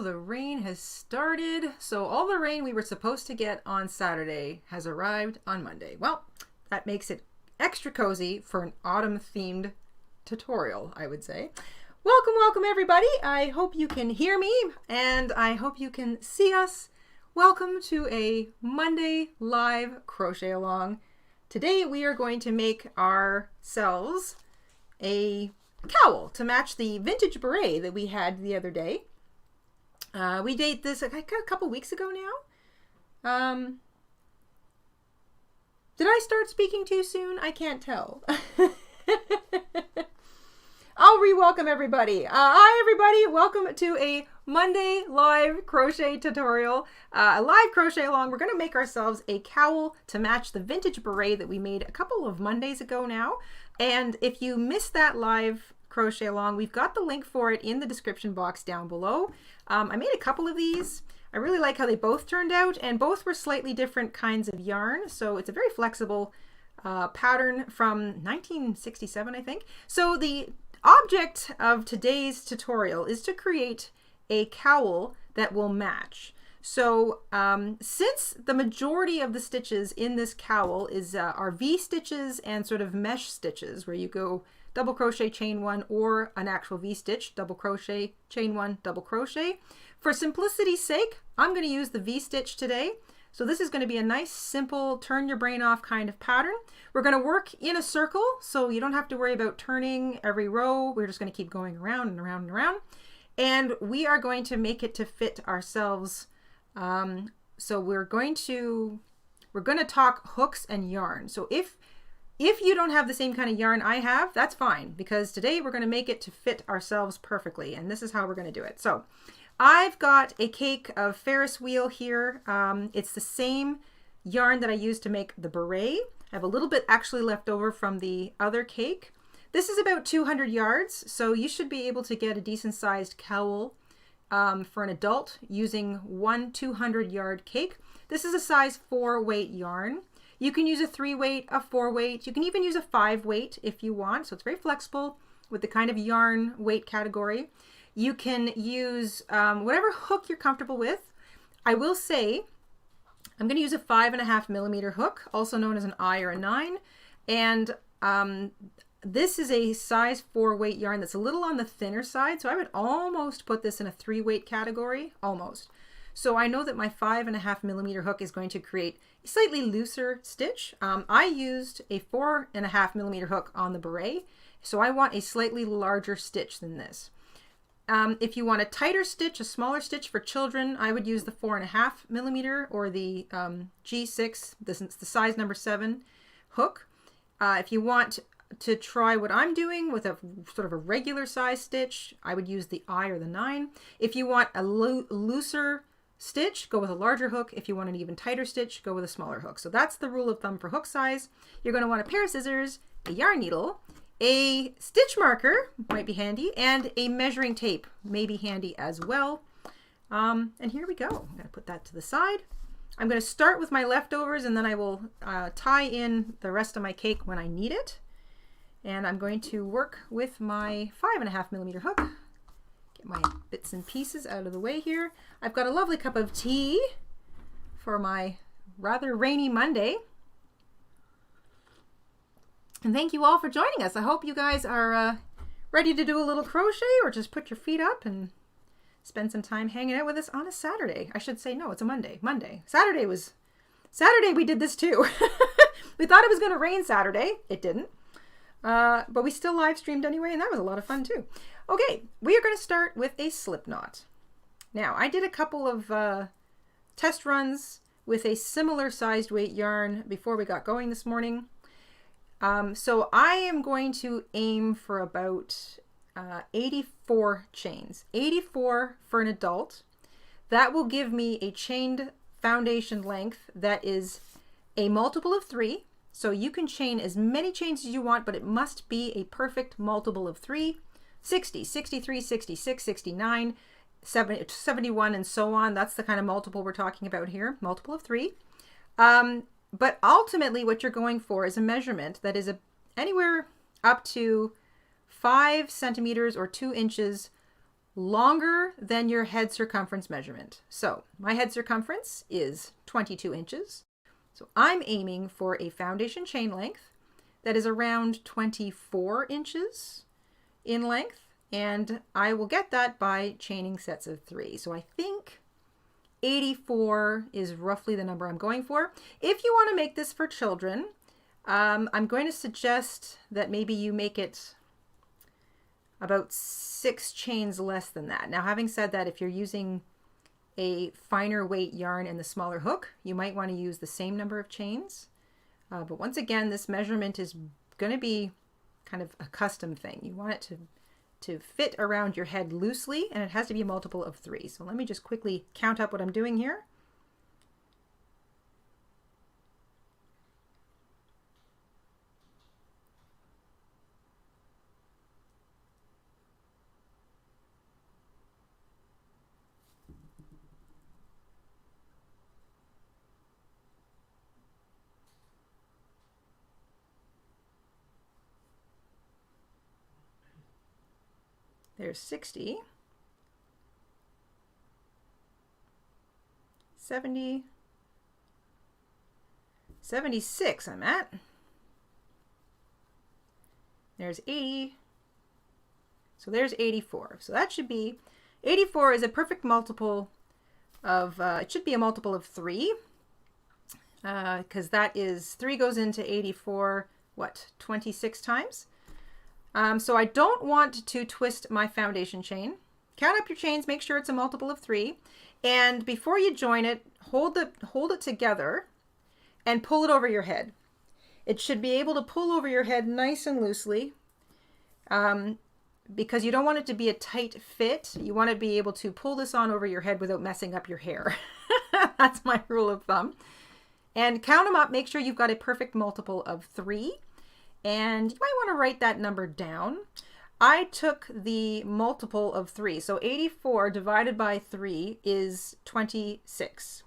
the rain has started. So all the rain we were supposed to get on Saturday has arrived on Monday. Well, that makes it extra cozy for an autumn themed tutorial, I would say. Welcome everybody. I hope you can hear me and I hope you can see us. Welcome to a Monday live crochet along. Today we are going to make ourselves a cowl to match the vintage beret that we had the other day. We did this a couple weeks ago now. Did I start speaking too soon? I can't tell. I'll re-welcome everybody. Hi everybody, welcome to a Monday live crochet tutorial, a live crochet along. We're going to make ourselves a cowl to match the vintage beret that we made a couple of Mondays ago now. And if you missed that live crochet along, we've got the link for it in the description box down below. I made a couple of these. I really like how they both turned out, and both were slightly different kinds of yarn. So it's a very flexible pattern from 1967, I think. So the object of today's tutorial is to create a cowl that will match. So since the majority of the stitches in this cowl are V stitches and sort of mesh stitches where you go double crochet, chain one, or an actual V stitch, double crochet, chain one, double crochet. For simplicity's sake, I'm going to use the V stitch today. So this is going to be a nice, simple, turn your brain off kind of pattern. We're going to work in a circle, so you don't have to worry about turning every row. We're just going to keep going around and around and around. And we are going to make it to fit ourselves. So we're going to talk hooks and yarn. So if you don't have the same kind of yarn I have, that's fine, because today we're going to make it to fit ourselves perfectly. And this is how we're going to do it. So I've got a cake of Ferris wheel here. It's the same yarn that I used to make the beret. I have a little bit actually left over from the other cake. This is about 200 yards, so you should be able to get a decent sized cowl for an adult using one 200 yard cake. This is a size 4 weight yarn. You can use a 3 weight, a 4 weight. You can even use a 5 weight if you want. So it's very flexible with the kind of yarn weight category. You can use whatever hook you're comfortable with. I will say I'm going to use a 5.5 millimeter hook, also known as an I or a 9. And this is a size 4 weight yarn that's a little on the thinner side. So I would almost put this in a 3 weight category, almost. So I know that my 5.5 millimeter hook is going to create a slightly looser stitch. I used a 4.5 millimeter hook on the beret. So I want a slightly larger stitch than this. If you want a tighter stitch, a smaller stitch for children, I would use the 4.5 millimeter or the G6, the size number 7 hook. If you want to try what I'm doing with a sort of a regular size stitch, I would use the I or the 9. If you want a looser stitch, go with a larger hook. If you want an even tighter stitch, go with a smaller hook. So that's the rule of thumb for hook size. You're going to want a pair of scissors, a yarn needle, a stitch marker might be handy, and a measuring tape may be handy as well. And here we go. I'm going to put that to the side. I'm going to start with my leftovers, and then I will tie in the rest of my cake when I need it. And I'm going to work with my 5.5 millimeter hook. Get my bits and pieces out of the way here. I've got a lovely cup of tea for my rather rainy Monday. And thank you all for joining us. I hope you guys are ready to do a little crochet or just put your feet up and spend some time hanging out with us on a Saturday. I should say, no, it's a Monday. Saturday we did this too. We thought it was going to rain Saturday. It didn't. But we still live streamed anyway, and that was a lot of fun too. Okay, we are going to start with a slip knot. Now, I did a couple of test runs with a similar sized weight yarn before we got going this morning. So I am going to aim for about 84 chains, 84 for an adult. That will give me a chained foundation length that is a multiple of 3. So you can chain as many chains as you want, but it must be a perfect multiple of 3, 60, 63, 66, 69, 70, 71, and so on. That's the kind of multiple we're talking about here, multiple of 3. But ultimately what you're going for is a measurement that is anywhere up to 5 centimeters or 2 inches longer than your head circumference measurement. So my head circumference is 22 inches. So I'm aiming for a foundation chain length that is around 24 inches in length. And I will get that by chaining sets of 3. So I think 84 is roughly the number I'm going for. If you want to make this for children, I'm going to suggest that maybe you make it about 6 chains less than that. Now, having said that, if you're using a finer weight yarn and the smaller hook, you might want to use the same number of chains. But once again, this measurement is going to be kind of a custom thing. You want it to fit around your head loosely, and it has to be a multiple of 3. So let me just quickly count up what I'm doing here. There's 60, 70, 76 I'm at. There's 80. So there's 84. So that should be, 84 is a perfect multiple of, it should be a multiple of 3. Because that is, 3 goes into 84, what, 26 times? So I don't want to twist my foundation chain. Count up your chains, make sure it's a multiple of 3. And before you join it, hold it together and pull it over your head. It should be able to pull over your head nice and loosely because you don't want it to be a tight fit. You want to be able to pull this on over your head without messing up your hair. That's my rule of thumb. And count them up, make sure you've got a perfect multiple of 3. And you might want to write that number down. I took the multiple of 3. So 84 divided by 3 is 26.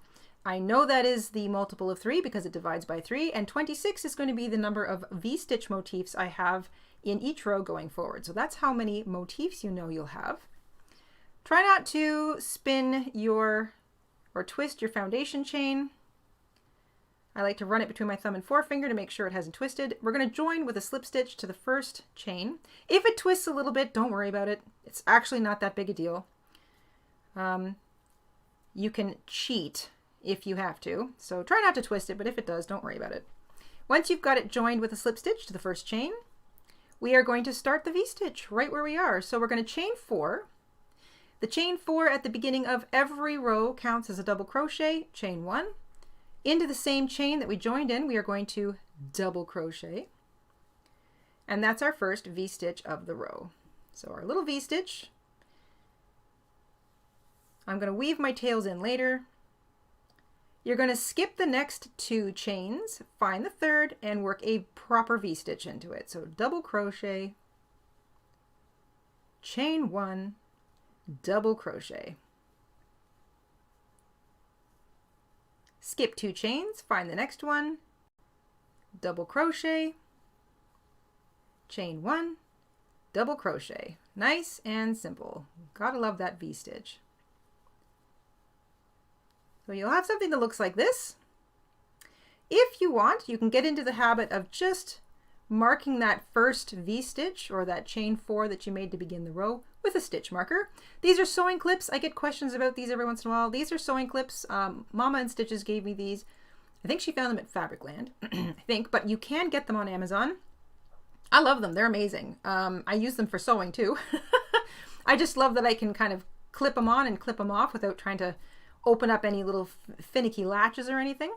I know that is the multiple of 3 because it divides by 3. And 26 is going to be the number of V-stitch motifs I have in each row going forward. So that's how many motifs you know you'll have. Try not to spin or twist your foundation chain. I like to run it between my thumb and forefinger to make sure it hasn't twisted. We're going to join with a slip stitch to the first chain. If it twists a little bit, don't worry about it. It's actually not that big a deal. You can cheat if you have to. So try not to twist it, but if it does, don't worry about it. Once you've got it joined with a slip stitch to the first chain, we are going to start the V-stitch right where we are. So we're going to chain 4. The chain 4 at the beginning of every row counts as a double crochet, chain 1. Into the same chain that we joined in, we are going to double crochet. And that's our first V-stitch of the row. So our little V-stitch. I'm going to weave my tails in later. You're going to skip the next 2 chains, find the third, and work a proper V-stitch into it. So double crochet, chain 1, double crochet. Skip 2 chains, find the next one, double crochet, chain 1, double crochet. Nice and simple. Gotta love that V-stitch. So you'll have something that looks like this. If you want, you can get into the habit of just marking that first V-stitch or that chain 4 that you made to begin the row with a stitch marker. These are sewing clips. I get questions about these every once in a while. These are sewing clips. Mama InStitches gave me these. I think she found them at Fabricland, I think, but you can get them on Amazon. I love them. They're amazing. I use them for sewing too. I just love that I can kind of clip them on and clip them off without trying to open up any little finicky latches or anything.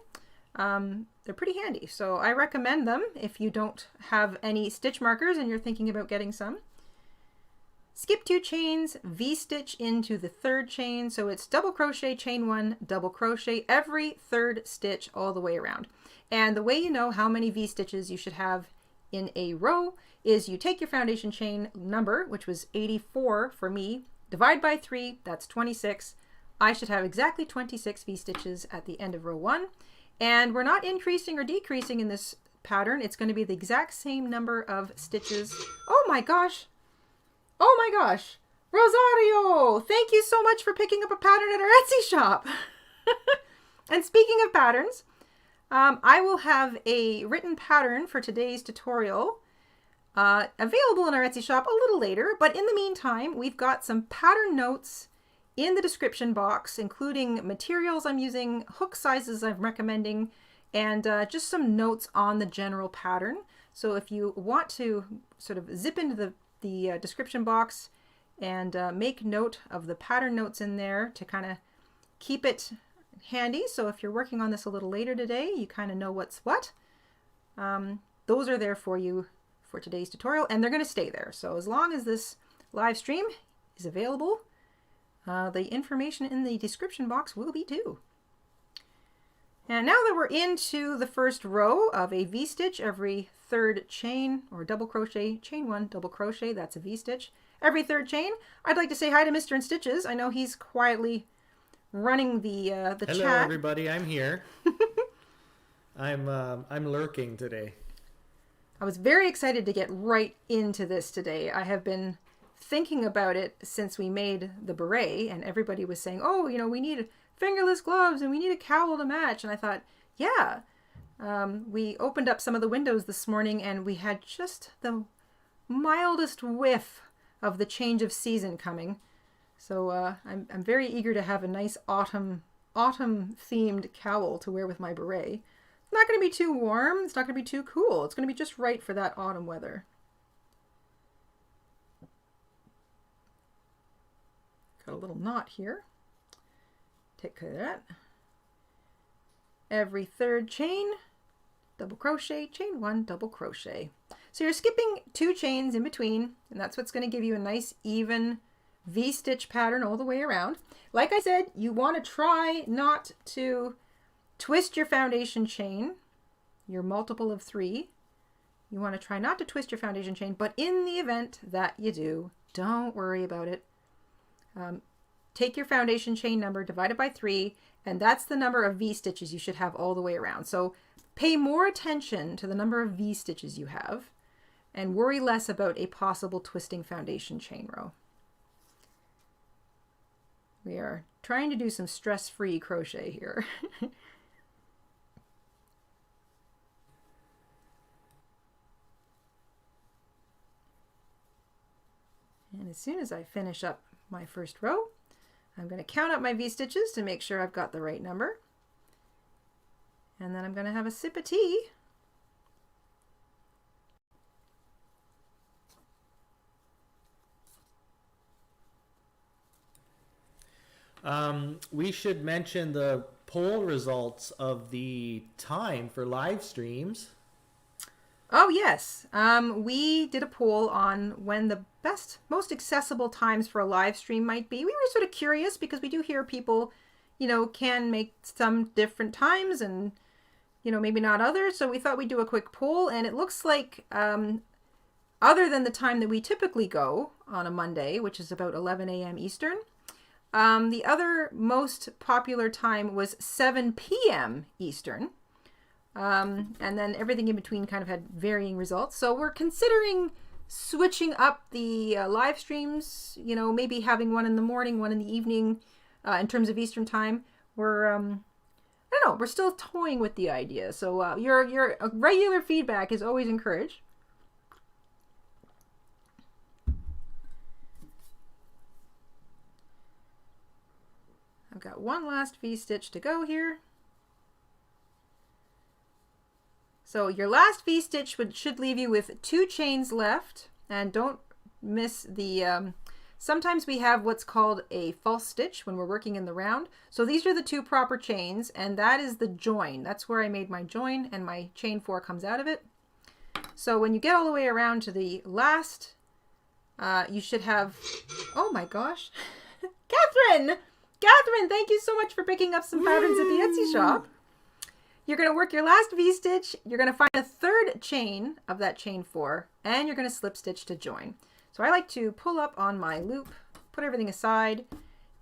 They're pretty handy. So I recommend them if you don't have any stitch markers and you're thinking about getting some. Skip 2 chains, V-stitch into the third chain. So it's double crochet, chain 1, double crochet every third stitch all the way around. And the way you know how many V-stitches you should have in a row is you take your foundation chain number, which was 84 for me, divide by 3, that's 26. I should have exactly 26 V-stitches at the end of row 1. And we're not increasing or decreasing in this pattern. It's going to be the exact same number of stitches. Oh my gosh. Oh my gosh. Rosario, thank you so much for picking up a pattern at our Etsy shop. And speaking of patterns, I will have a written pattern for today's tutorial available in our Etsy shop a little later. But in the meantime, we've got some pattern notes in the description box, including materials I'm using, hook sizes I'm recommending, and just some notes on the general pattern. So if you want to sort of zip into the description box and make note of the pattern notes in there to kind of keep it handy. So if you're working on this a little later today, you kind of know what's what. Those are there for you for today's tutorial, and they're going to stay there. So as long as this live stream is available, the information in the description box will be too. And now that we're into the first row of a V-stitch every third chain, or double crochet, chain one, double crochet, that's a V-stitch. Every third chain, I'd like to say hi to Mr. InStitches. I know he's quietly running the chat. Hello everybody, I'm here. I'm lurking today. I was very excited to get right into this today. I have been thinking about it since we made the beret, and everybody was saying, oh, you know, we need fingerless gloves and we need a cowl to match. And I thought, yeah. We opened up some of the windows this morning and we had just the mildest whiff of the change of season coming. So I'm very eager to have a nice autumn themed cowl to wear with my beret. It's not going to be too warm. It's not going to be too cool. It's going to be just right for that autumn weather. Got a little knot here. Take care of that. Every third chain, double crochet, chain one, double crochet. So you're skipping 2 chains in between, and that's what's going to give you a nice even V-stitch pattern all the way around. Like I said, you want to try not to twist your foundation chain, your multiple of 3. You want to try not to twist your foundation chain, but in the event that you do, don't worry about it. Take your foundation chain number, divide it by 3, and that's the number of V-stitches you should have all the way around. So pay more attention to the number of V-stitches you have and worry less about a possible twisting foundation chain row. We are trying to do some stress-free crochet here. And as soon as I finish up my first row, I'm going to count up my V-stitches to make sure I've got the right number. And then I'm going to have a sip of tea. We should mention the poll results of the time for live streams. Oh yes, we did a poll on when the best, most accessible times for a live stream might be. We were sort of curious because we do hear people, you know, can make some different times and, you know, maybe not others. So we thought we'd do a quick poll, and it looks like other than the time that we typically go on a Monday, which is about 11 a.m. Eastern, the other most popular time was 7 p.m. Eastern. And then everything in between kind of had varying results. So we're considering switching up the live streams, you know, maybe having one in the morning, one in the evening in terms of Eastern time. We're, I don't know, we're still toying with the idea. So your regular feedback is always encouraged. I've got one last V-stitch to go here. So your last V-stitch should leave you with 2 chains left, and don't miss the, sometimes we have what's called a false stitch when we're working in the round. So these are the 2 proper chains, and that is the join. That's where I made my join, and my chain 4 comes out of it. So when you get all the way around to the last, you should have, oh my gosh, Catherine, thank you so much for picking up some patterns at the Etsy shop. You're going to work your last V-stitch, you're going to find a 3rd chain of that chain 4, and you're going to slip stitch to join. So I like to pull up on my loop, put everything aside,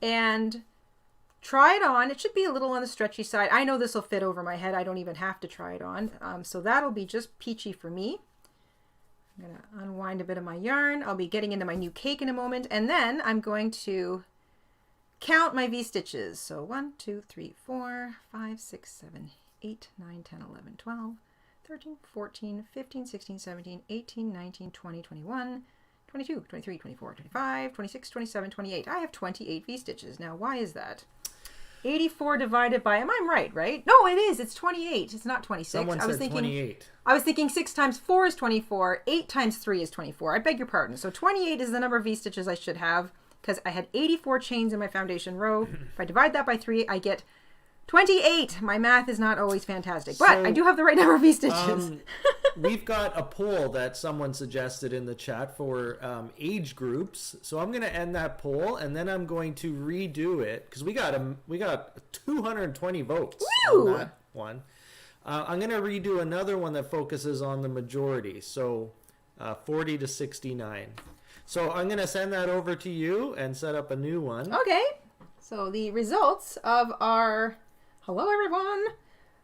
and try it on. It should be a little on the stretchy side. I know this will fit over my head. I don't even have to try it on. So that'll be just peachy for me. I'm going to unwind a bit of my yarn. I'll be getting into my new cake in a moment, and then I'm going to count my V-stitches. So 1, 2, 3, 4, 5, 6, 7, 8, 9, 10, 11, 12, 13, 14, 15, 16, 17, 18, 19, 20, 21, 22, 23, 24, 25, 26, 27, 28. I have 28 V-stitches. Now, why is that? 84 divided by, I'm right, right? No, it is. It's 28. It's not 26. Someone said 28. I was thinking 6 times 4 is 24. 8 times 3 is 24. I beg your pardon. So 28 is the number of V-stitches I should have because I had 84 chains in my foundation row. If I divide that by 3, I get 28. My math is not always fantastic, but I do have the right number of V-stitches. We've got a poll that someone suggested in the chat for age groups. So I'm going to end that poll, and then I'm going to redo it because we got 220 votes on that one. I'm going to redo another one that focuses on the majority, so 40 to 69. So I'm going to send that over to you and set up a new one. Okay. So the results of our... Hello, everyone.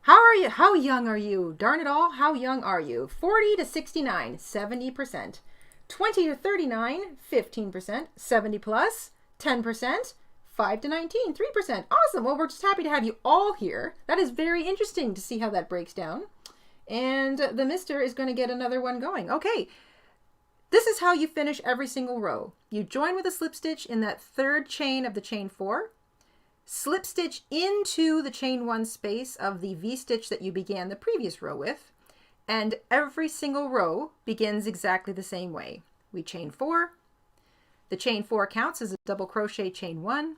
How are you? How young are you? Darn it all. How young are you? 40 to 69, 70%. 20 to 39, 15%. 70 plus, 10%. 5 to 19, 3%. Awesome. Well, we're just happy to have you all here. That is very interesting to see how that breaks down. And the mister is going to get another one going. Okay. This is how you finish every single row. You join with a slip stitch in that third chain of the chain 4. Slip stitch into the chain 1 space of the V-stitch that you began the previous row with, and every single row begins exactly the same way. We chain 4. The chain 4 counts as a double crochet chain 1.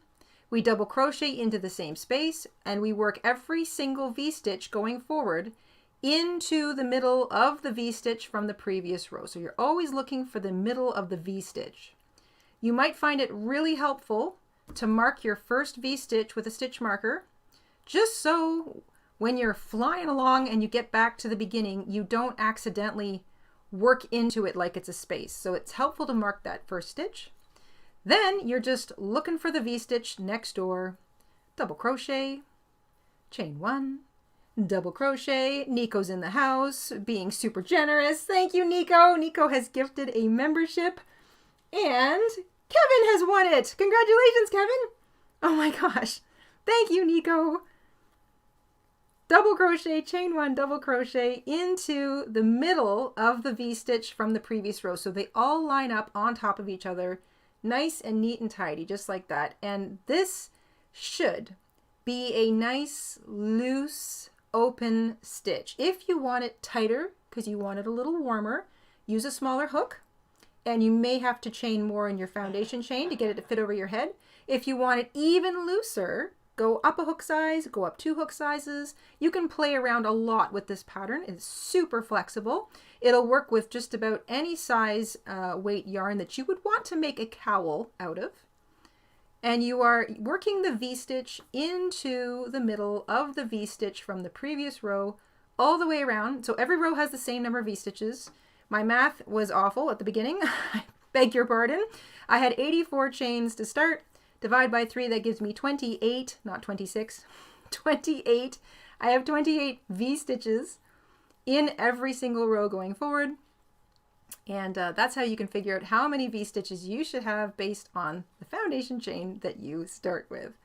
We double crochet into the same space, and we work every single V-stitch going forward into the middle of the V-stitch from the previous row. So you're always looking for the middle of the V-stitch. You might find it really helpful to mark your first V-stitch with a stitch marker, just so when you're flying along and you get back to the beginning, you don't accidentally work into it like it's a space. So it's helpful to mark that first stitch. Then you're just looking for the V-stitch next door, double crochet, chain 1, double crochet. Nico's in the house, being super generous. Thank you, Nico. Nico has gifted a membership, and Kevin has won it. Congratulations, Kevin. Oh my gosh. Thank you, Nico. Double crochet, chain 1, double crochet into the middle of the V-stitch from the previous row. So they all line up on top of each other, nice and neat and tidy, just like that. And this should be a nice, loose, open stitch. If you want it tighter, because you want it a little warmer, use a smaller hook. And you may have to chain more in your foundation chain to get it to fit over your head. If you want it even looser, go up a hook size, go up 2 hook sizes. You can play around a lot with this pattern. It's super flexible. It'll work with just about any size weight yarn that you would want to make a cowl out of. And you are working the V-stitch into the middle of the V-stitch from the previous row all the way around. So every row has the same number of V-stitches. My math was awful at the beginning. I beg your pardon. I had 84 chains to start. Divide by 3, that gives me 28, not 26, 28. I have 28 V-stitches in every single row going forward. And that's how you can figure out how many V-stitches you should have based on the foundation chain that you start with.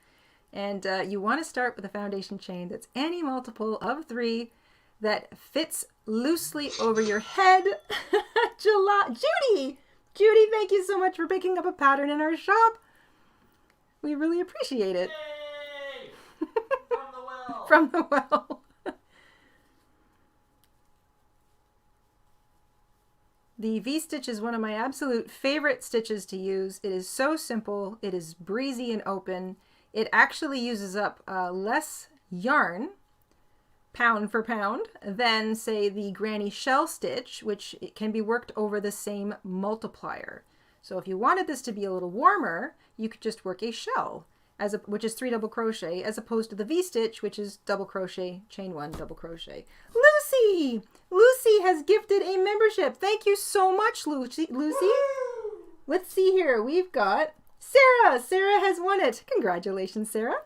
And you want to start with a foundation chain that's any multiple of 3 that fits loosely over your head. Judy, thank you so much for picking up a pattern in our shop. We really appreciate it. Yay! From the well. From the well. The V-stitch is one of my absolute favorite stitches to use. It is so simple. It is breezy and open. It actually uses up less yarn pound for pound than, say, the granny shell stitch, which it can be worked over the same multiplier. So if you wanted this to be a little warmer, you could just work a shell, which is 3 double crochet, as opposed to the V-stitch, which is double crochet, chain 1, double crochet. Lucy has gifted a membership. Thank you so much, Lucy. Let's see here. We've got Sarah. Sarah has won it. Congratulations, Sarah.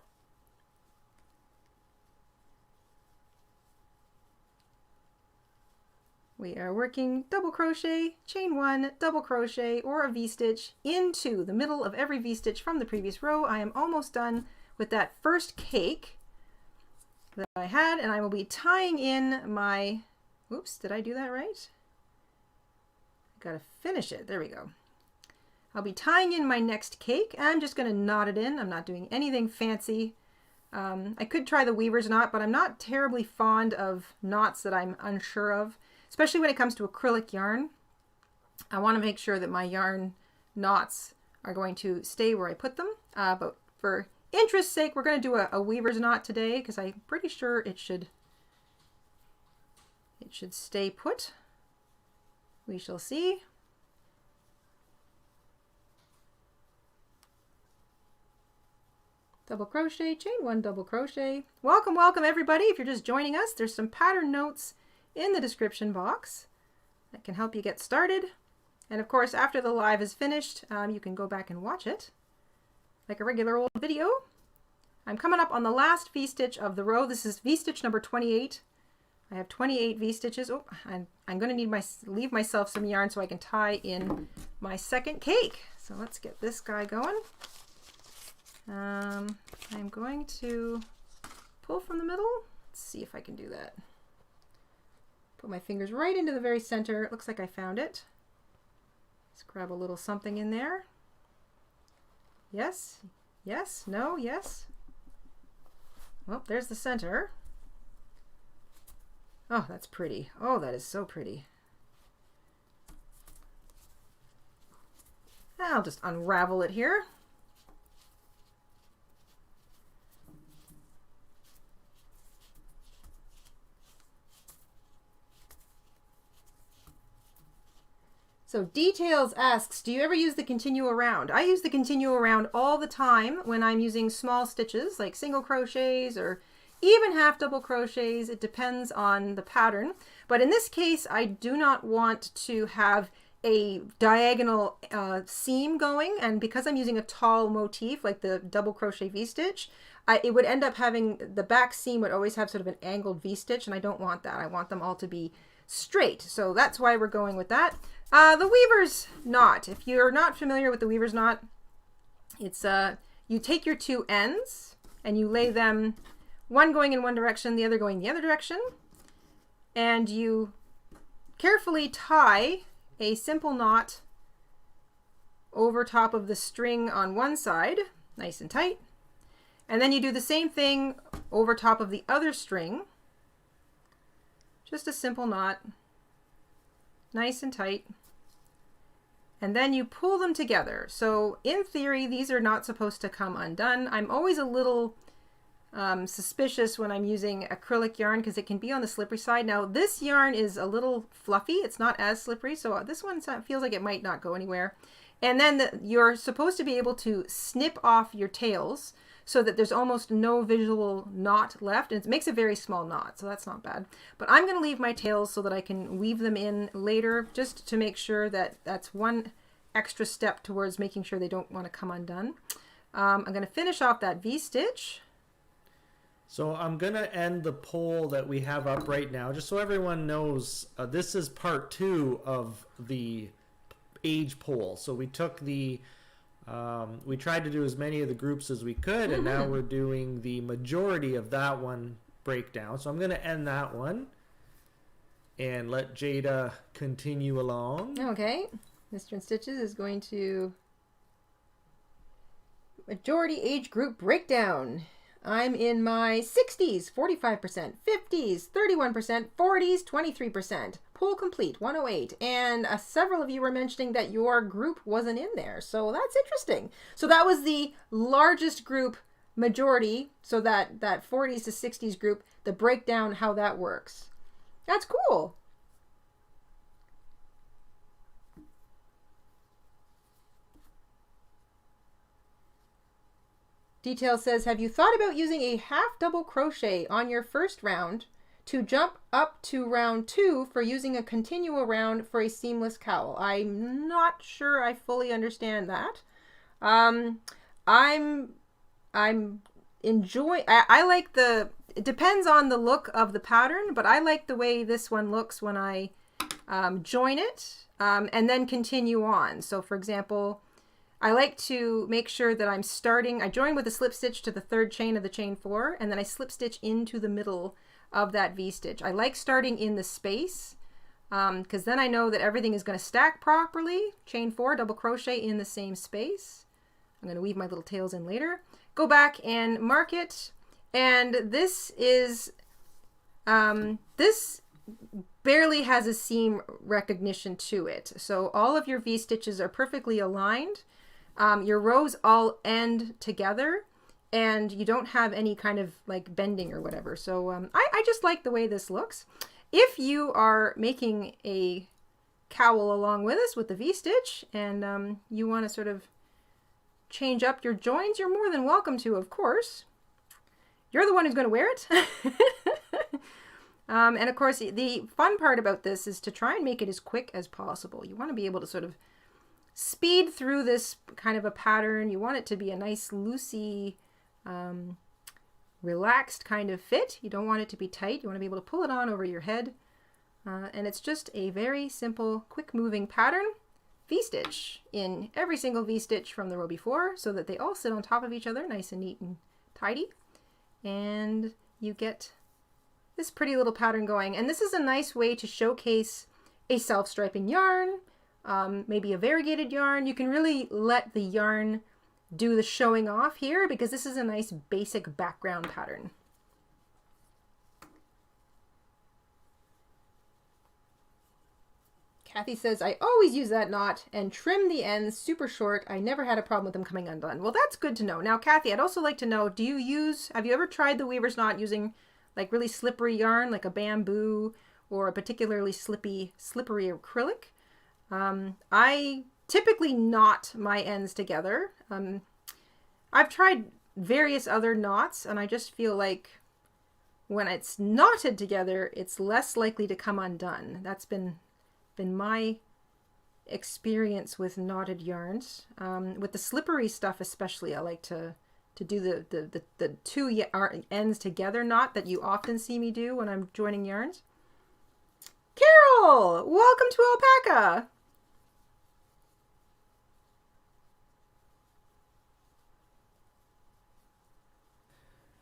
We are working double crochet, chain 1, double crochet, or a V-stitch into the middle of every V-stitch from the previous row. I am almost done with that first cake that I had, and I will be tying in my, oops, did I do that right? Gotta finish it, there we go. I'll be tying in my next cake, and I'm just gonna knot it in. I'm not doing anything fancy. I could try the weaver's knot, but I'm not terribly fond of knots that I'm unsure of, especially when it comes to acrylic yarn. I want to make sure that my yarn knots are going to stay where I put them, but for interest's sake, we're going to do a weaver's knot today because I'm pretty sure it should stay put. We shall see. Double crochet, chain 1, double crochet. Welcome, welcome everybody. If you're just joining us, there's some pattern notes in the description box that can help you get started. And of course, after the live is finished, you can go back and watch it like a regular old video. I'm coming up on the last V-stitch of the row. This is V-stitch number 28. I have 28 V-stitches. Oh, I'm going to need leave myself some yarn so I can tie in my second cake. So let's get this guy going. I'm going to pull from the middle. Let's see if I can do that. Put my fingers right into the very center. It looks like I found it. Let's grab a little something in there. Yes, yes, no, yes. Well, there's the center. Oh, that's pretty. Oh, that is so pretty. I'll just unravel it here. So Details asks, do you ever use the continue around? I use the continue around all the time when I'm using small stitches like single crochets or even half double crochets. It depends on the pattern. But in this case, I do not want to have a diagonal seam going. And because I'm using a tall motif like the double crochet V-stitch, it would end up having the back seam would always have sort of an angled V-stitch, and I don't want that. I want them all to be straight. So that's why we're going with that. The weaver's knot. If you're not familiar with the weaver's knot, it's you take your two ends and you lay them, one going in one direction, the other going the other direction, and you carefully tie a simple knot over top of the string on one side, nice and tight, and then you do the same thing over top of the other string, just a simple knot, nice and tight, and then you pull them together. So in theory, these are not supposed to come undone. I'm always a little suspicious when I'm using acrylic yarn because it can be on the slippery side. Now this yarn is a little fluffy. It's not as slippery, so this one feels like it might not go anywhere. And then you're supposed to be able to snip off your tails so that there's almost no visual knot left, and it makes a very small knot, so that's not bad. But I'm going to leave my tails so that I can weave them in later, just to make sure that that's one extra step towards making sure they don't want to come undone. I'm going to finish off that V-stitch. So I'm going to end the poll that we have up right now, just so everyone knows, this is part 2 of the age poll. So we took the we tried to do as many of the groups as we could, and now we're doing the majority of that one breakdown. So I'm going to end that one and let Jayda continue along. Okay, Mr. InStitches is going to majority age group breakdown. I'm in my 60s, 45%, 50s, 31%, 40s, 23%. Poll complete, 108. And several of you were mentioning that your group wasn't in there. So that's interesting. So that was the largest group majority. So that 40s to 60s group, the breakdown, how that works. That's cool. Detail says, have you thought about using a half double crochet on your first round to jump up to round 2 for using a continue around for a seamless cowl? I'm not sure I fully understand that. I'm enjoying, I like the, it depends on the look of the pattern, but I like the way this one looks when I join it, and then continue on. So for example, I like to make sure that I'm starting, I join with a slip stitch to the third chain of the chain 4, and then I slip stitch into the middle of that V-stitch. I like starting in the space, because then I know that everything is going to stack properly. Chain 4, double crochet in the same space. I'm going to weave my little tails in later. Go back and mark it, and this is, this barely has a seam recognition to it. So all of your V-stitches are perfectly aligned. Your rows all end together, and you don't have any kind of like bending or whatever. So I just like the way this looks. If you are making a cowl along with us with the V-stitch, and you want to sort of change up your joins, you're more than welcome to, of course. You're the one who's going to wear it. And of course, the fun part about this is to try and make it as quick as possible. You want to be able to sort of speed through this kind of a pattern. You want it to be a nice, loosey, relaxed kind of fit. You don't want it to be tight. You want to be able to pull it on over your head. And it's just a very simple, quick moving pattern. V-stitch in every single V-stitch from the row before so that they all sit on top of each other, nice and neat and tidy. And you get this pretty little pattern going. And this is a nice way to showcase a self-striping yarn, maybe a variegated yarn. You can really let the yarn do the showing off here because this is a nice basic background pattern. Kathy says, I always use that knot and trim the ends super short. I never had a problem with them coming undone. Well, that's good to know. Now, Kathy, I'd also like to know, have you ever tried the weaver's knot using like really slippery yarn, like a bamboo or a particularly slippery acrylic? I typically knot my ends together. I've tried various other knots, and I just feel like when it's knotted together, it's less likely to come undone. That's been my experience with knotted yarns. With the slippery stuff especially, I like to do the two ends together knot that you often see me do when I'm joining yarns. Carol, welcome to Alpaca.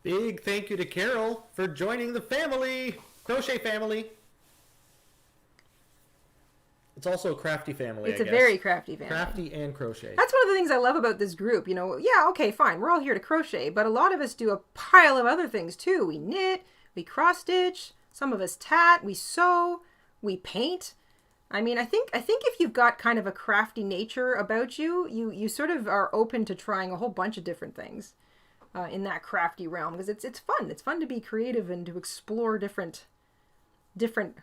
Big thank you to Carol for joining the family, crochet family. It's also a crafty family. It's a very crafty family. Crafty and crochet. That's one of the things I love about this group. You know, yeah, okay, fine. We're all here to crochet, but a lot of us do a pile of other things too. We knit, we cross stitch, some of us tat, we sew, we paint. I mean, I think if you've got kind of a crafty nature about you, you sort of are open to trying a whole bunch of different things in that crafty realm, because it's fun. It's fun to be creative and to explore different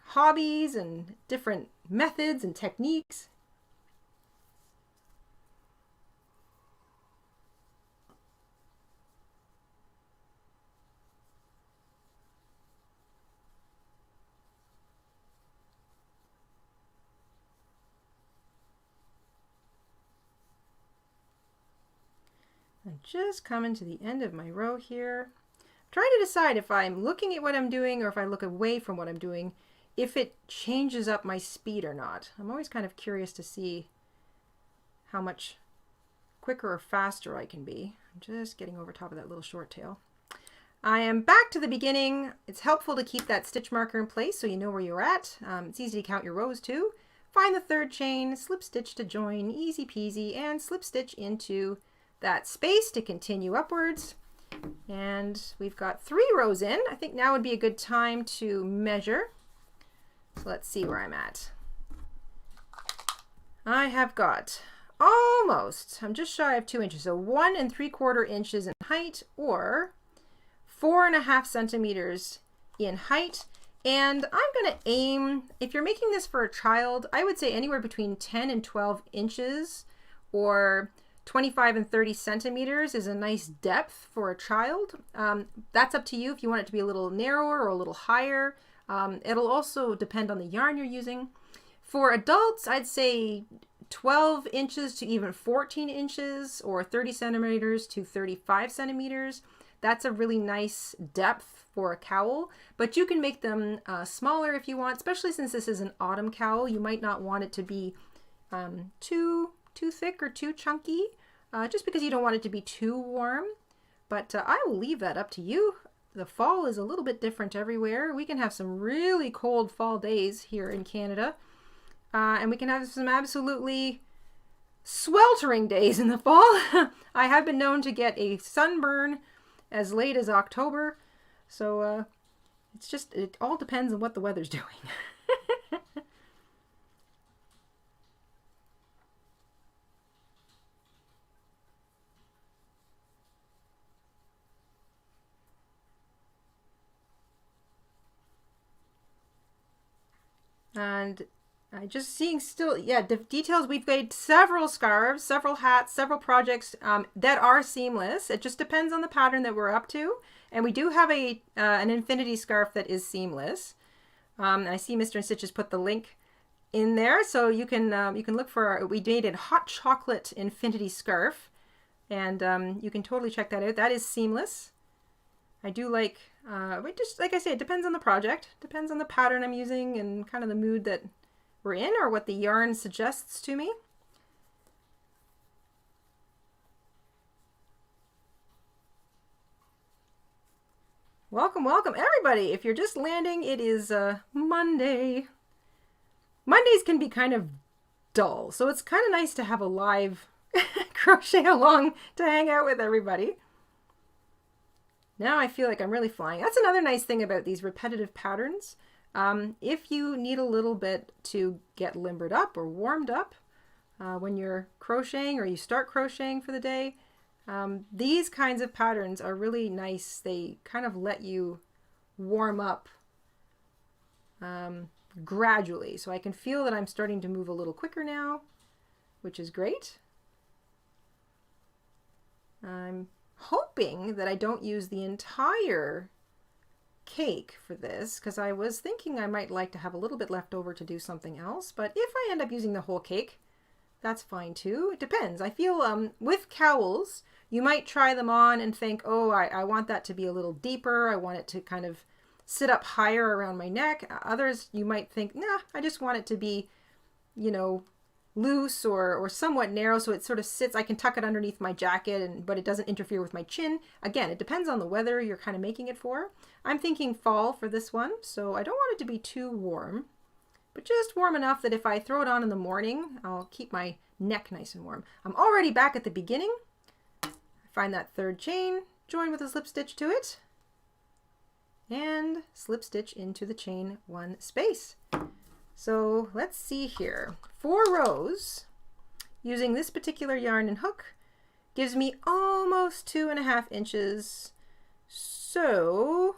hobbies and different methods and techniques. I'm just coming to the end of my row here. I'm trying to decide if I'm looking at what I'm doing or if I look away from what I'm doing, if it changes up my speed or not. I'm always kind of curious to see how much quicker or faster I can be. I'm just getting over top of that little short tail. I am back to the beginning. It's helpful to keep that stitch marker in place so you know where you're at. It's easy to count your rows too. Find the third chain, slip stitch to join, easy peasy, and slip stitch into that space to continue upwards. And we've got 3 rows in. I think now would be a good time to measure. So let's see where I'm at. I have got almost, I'm just shy of 2 inches, so 1 3/4 inches in height, or 4.5 centimeters in height. And I'm going to aim, if you're making this for a child, I would say anywhere between 10 and 12 inches, or 25 and 30 centimeters is a nice depth for a child. That's up to you if you want it to be a little narrower or a little higher. It'll also depend on the yarn you're using. For adults, I'd say 12 inches to even 14 inches, or 30 centimeters to 35 centimeters. That's a really nice depth for a cowl, but you can make them smaller if you want, especially since this is an autumn cowl. You might not want it to be too thick or too chunky, just because you don't want it to be too warm. But I will leave that up to you. The fall is a little bit different everywhere. We can have some really cold fall days here in Canada, and we can have some absolutely sweltering days in the fall. I have been known to get a sunburn as late as October, so it all depends on what the weather's doing. And I just seeing still, yeah, the details. We've made several scarves, several hats, several projects that are seamless. It just depends on the pattern that we're up to. And we do have an infinity scarf that is seamless. I see Mr. InStitches put the link in there, so you can look for we made a hot chocolate infinity scarf, and you can totally check that out. That is seamless. I do like, just like I say, it depends on the project, depends on the pattern I'm using and kind of the mood that we're in or what the yarn suggests to me. Welcome, welcome everybody. If you're just landing, it is Monday. Mondays can be kind of dull, so it's kind of nice to have a live crochet along to hang out with everybody. Now I feel like I'm really flying. That's another nice thing about these repetitive patterns. If you need a little bit to get limbered up or warmed up when you're crocheting or you start crocheting for the day, these kinds of patterns are really nice. They kind of let you warm up gradually. So I can feel that I'm starting to move a little quicker now, which is great. I'm hoping that I don't use the entire cake for this, because I was thinking I might like to have a little bit left over to do something else, but if I end up using the whole cake, that's fine too. It depends. I feel with cowls, you might try them on and think, oh, I want that to be a little deeper. I want it to kind of sit up higher around my neck. Others, you might think, nah, I just want it to be, you know, loose or somewhat narrow, so it sort of sits. I can tuck it underneath my jacket, but it doesn't interfere with my chin. Again, it depends on the weather you're kind of making it for. I'm thinking fall for this one, so I don't want it to be too warm, but just warm enough that if I throw it on in the morning, I'll keep my neck nice and warm. I'm already back at the beginning. Find that third chain, join with a slip stitch to it, and slip stitch into the chain one space. So let's see here. 4 rows using this particular yarn and hook gives me almost 2.5 inches. So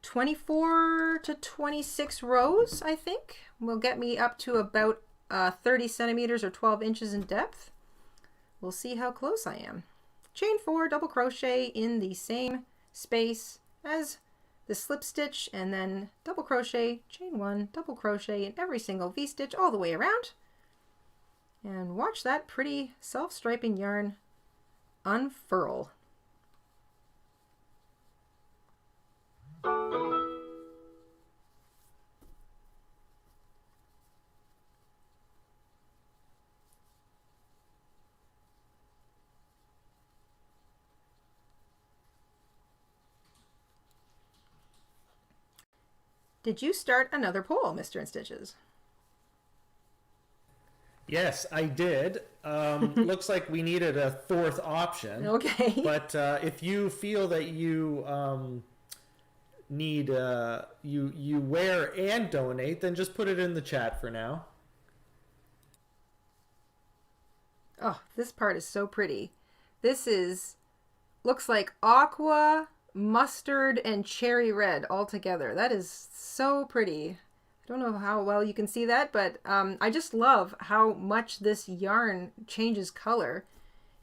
24 to 26 rows, I think, will get me up to about 30 centimeters or 12 inches in depth. We'll see how close I am. Chain 4, double crochet in the same space as the slip stitch, and then double crochet, chain 1, double crochet in every single V-stitch all the way around. And watch that pretty self-striping yarn unfurl. Did you start another poll, Mr. InStitches? Yes, I did. Looks like we needed a 4th option. Okay. But if you feel that you need you wear and donate, then just put it in the chat for now. Oh, this part is so pretty. This looks like aqua, mustard, and cherry red all together. That is so pretty. I don't know how well you can see that, but I just love how much this yarn changes color.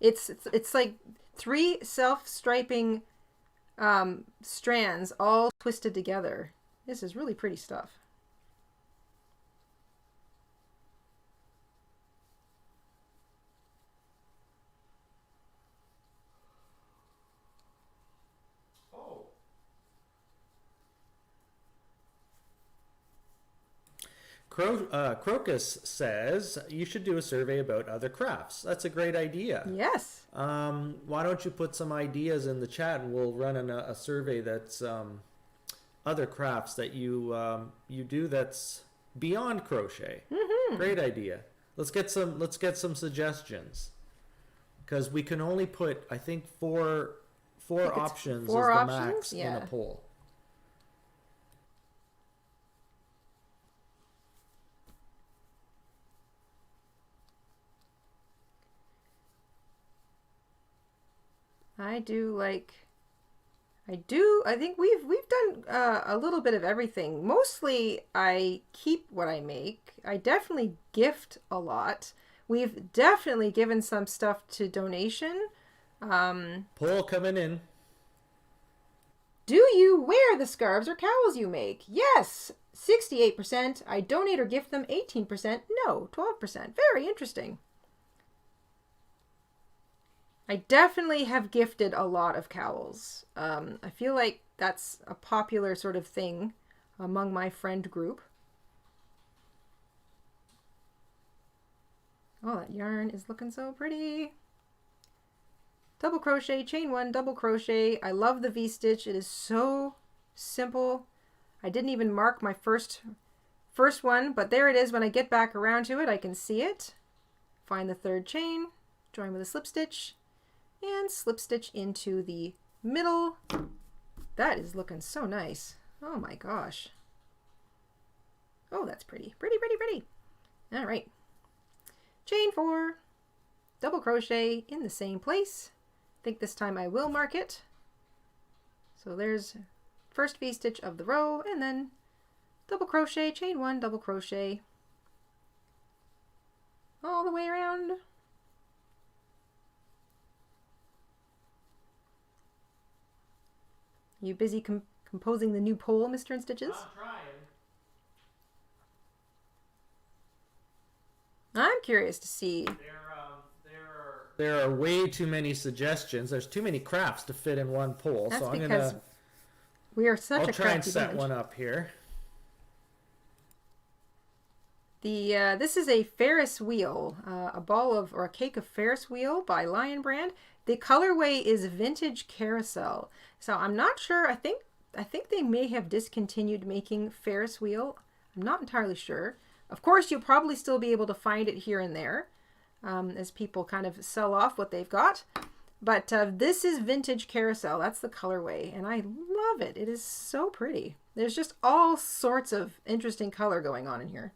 It's like 3 self-striping strands all twisted together. This is really pretty stuff. Crocus says you should do a survey about other crafts. That's a great idea. Yes. Why don't you put some ideas in the chat and we'll run a survey that's other crafts that you do that's beyond crochet. Mm-hmm. Great idea. Let's get some suggestions, because we can only put, I think, four options is the max in a poll. I think we've done a little bit of everything. Mostly I keep what I make. I definitely gift a lot. We've definitely given some stuff to donation. Poll coming in. Do you wear the scarves or cowls you make? Yes, 68%. I donate or gift them, 18%. No, 12%. Very interesting. I definitely have gifted a lot of cowls. I feel like that's a popular sort of thing among my friend group. Oh, that yarn is looking so pretty. Double crochet, chain one, double crochet. I love the V-stitch. It is so simple. I didn't even mark my first one, but there it is. When I get back around to it, I can see it. Find the third chain, join with a slip stitch, and slip stitch into the middle. That is looking so nice. Oh my gosh. Oh, that's pretty. Pretty, pretty, pretty. All right. Chain 4, double crochet in the same place. I think this time I will mark it. So there's first V-stitch of the row, and then double crochet, chain 1, double crochet all the way around. You busy composing the new poll, Mr. InStitches? I'm trying. I'm curious to see. There are way too many suggestions. There's too many crafts to fit in one poll. That's so because we are such a crafty bunch. I'll try and set one up here. This is a Ferris wheel, a ball of, or a cake of Ferris wheel by Lion Brand. The colorway is Vintage Carousel. So I'm not sure. I think they may have discontinued making Ferris wheel. I'm not entirely sure. Of course, you'll probably still be able to find it here and there as people kind of sell off what they've got. But this is Vintage Carousel. That's the colorway, and I love it. It is so pretty. There's just all sorts of interesting color going on in here.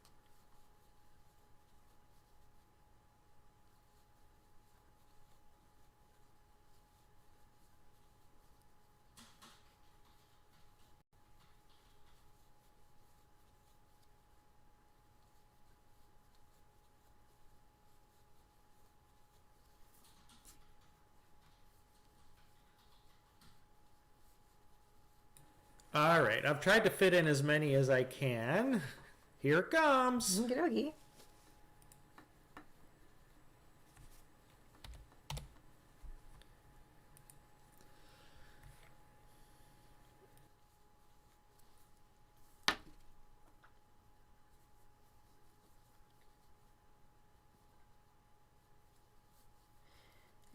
All right, I've tried to fit in as many as I can. Here it comes. Okey-dokey.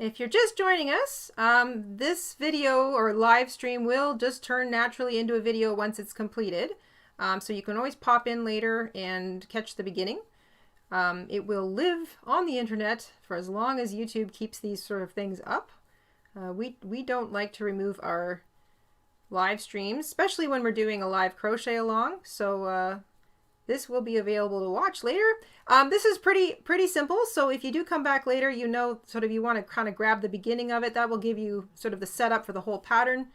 If you're just joining us, this video or live stream will just turn naturally into a video once it's completed. So you can always pop in later and catch the beginning. It will live on the internet for as long as YouTube keeps these sort of things up. We don't like to remove our live streams, especially when we're doing a live crochet along. So this will be available to watch later. This is pretty simple. So if you do come back later, you know, sort of you want to kind of grab the beginning of it. That will give you sort of the setup for the whole pattern.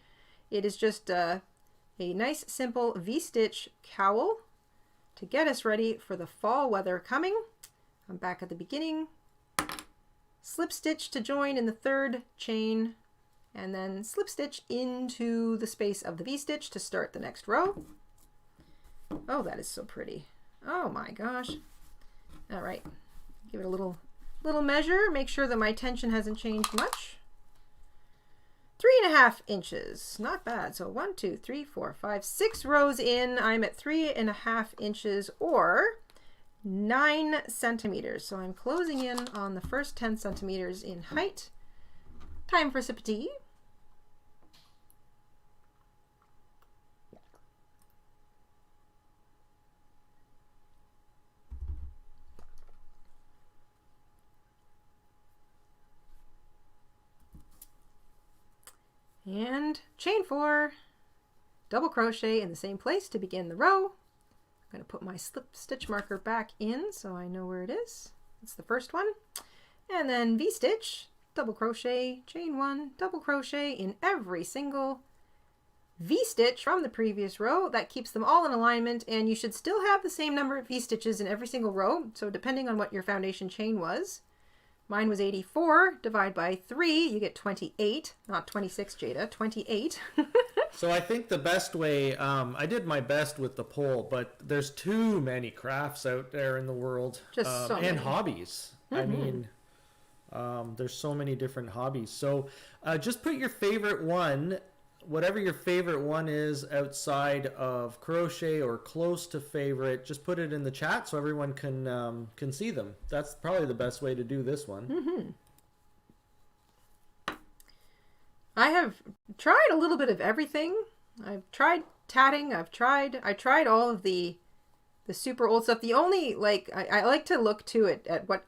It is just a nice simple V-stitch cowl to get us ready for the fall weather coming. I'm back at the beginning. Slip stitch to join in the third chain, and then slip stitch into the space of the V-stitch to start the next row. Oh, that is so pretty. Oh my gosh. All right, give it a little measure. Make sure that my tension hasn't changed much. 3.5 inches, not bad. So 1, 2, 3, 4, 5, 6 rows in, I'm at 3.5 inches, or 9 centimeters. So I'm closing in on the first 10 centimeters in height. Time for a sip of tea. And chain 4, double crochet in the same place to begin the row. I'm going to put my slip stitch marker back in so I know where it is. It's the first one. And then V-stitch, double crochet, chain 1, double crochet in every single V-stitch from the previous row. That keeps them all in alignment, and you should still have the same number of V-stitches in every single row. So depending on what your foundation chain was, mine was 84, divide by 3, you get 28, not 26, Jayda, 28. So I think the best way, I did my best with the poll, but there's too many crafts out there in the world. Just so and many. hobbies. I mean, there's so many different hobbies. So just put your favorite one, whatever your favorite one is outside of crochet or close to favorite, just put it in the chat so everyone can see them. That's probably the best way to do this one. I have tried a little bit of everything. I've tried tatting. I tried all of the super old stuff. The only, like, I like to look to it at what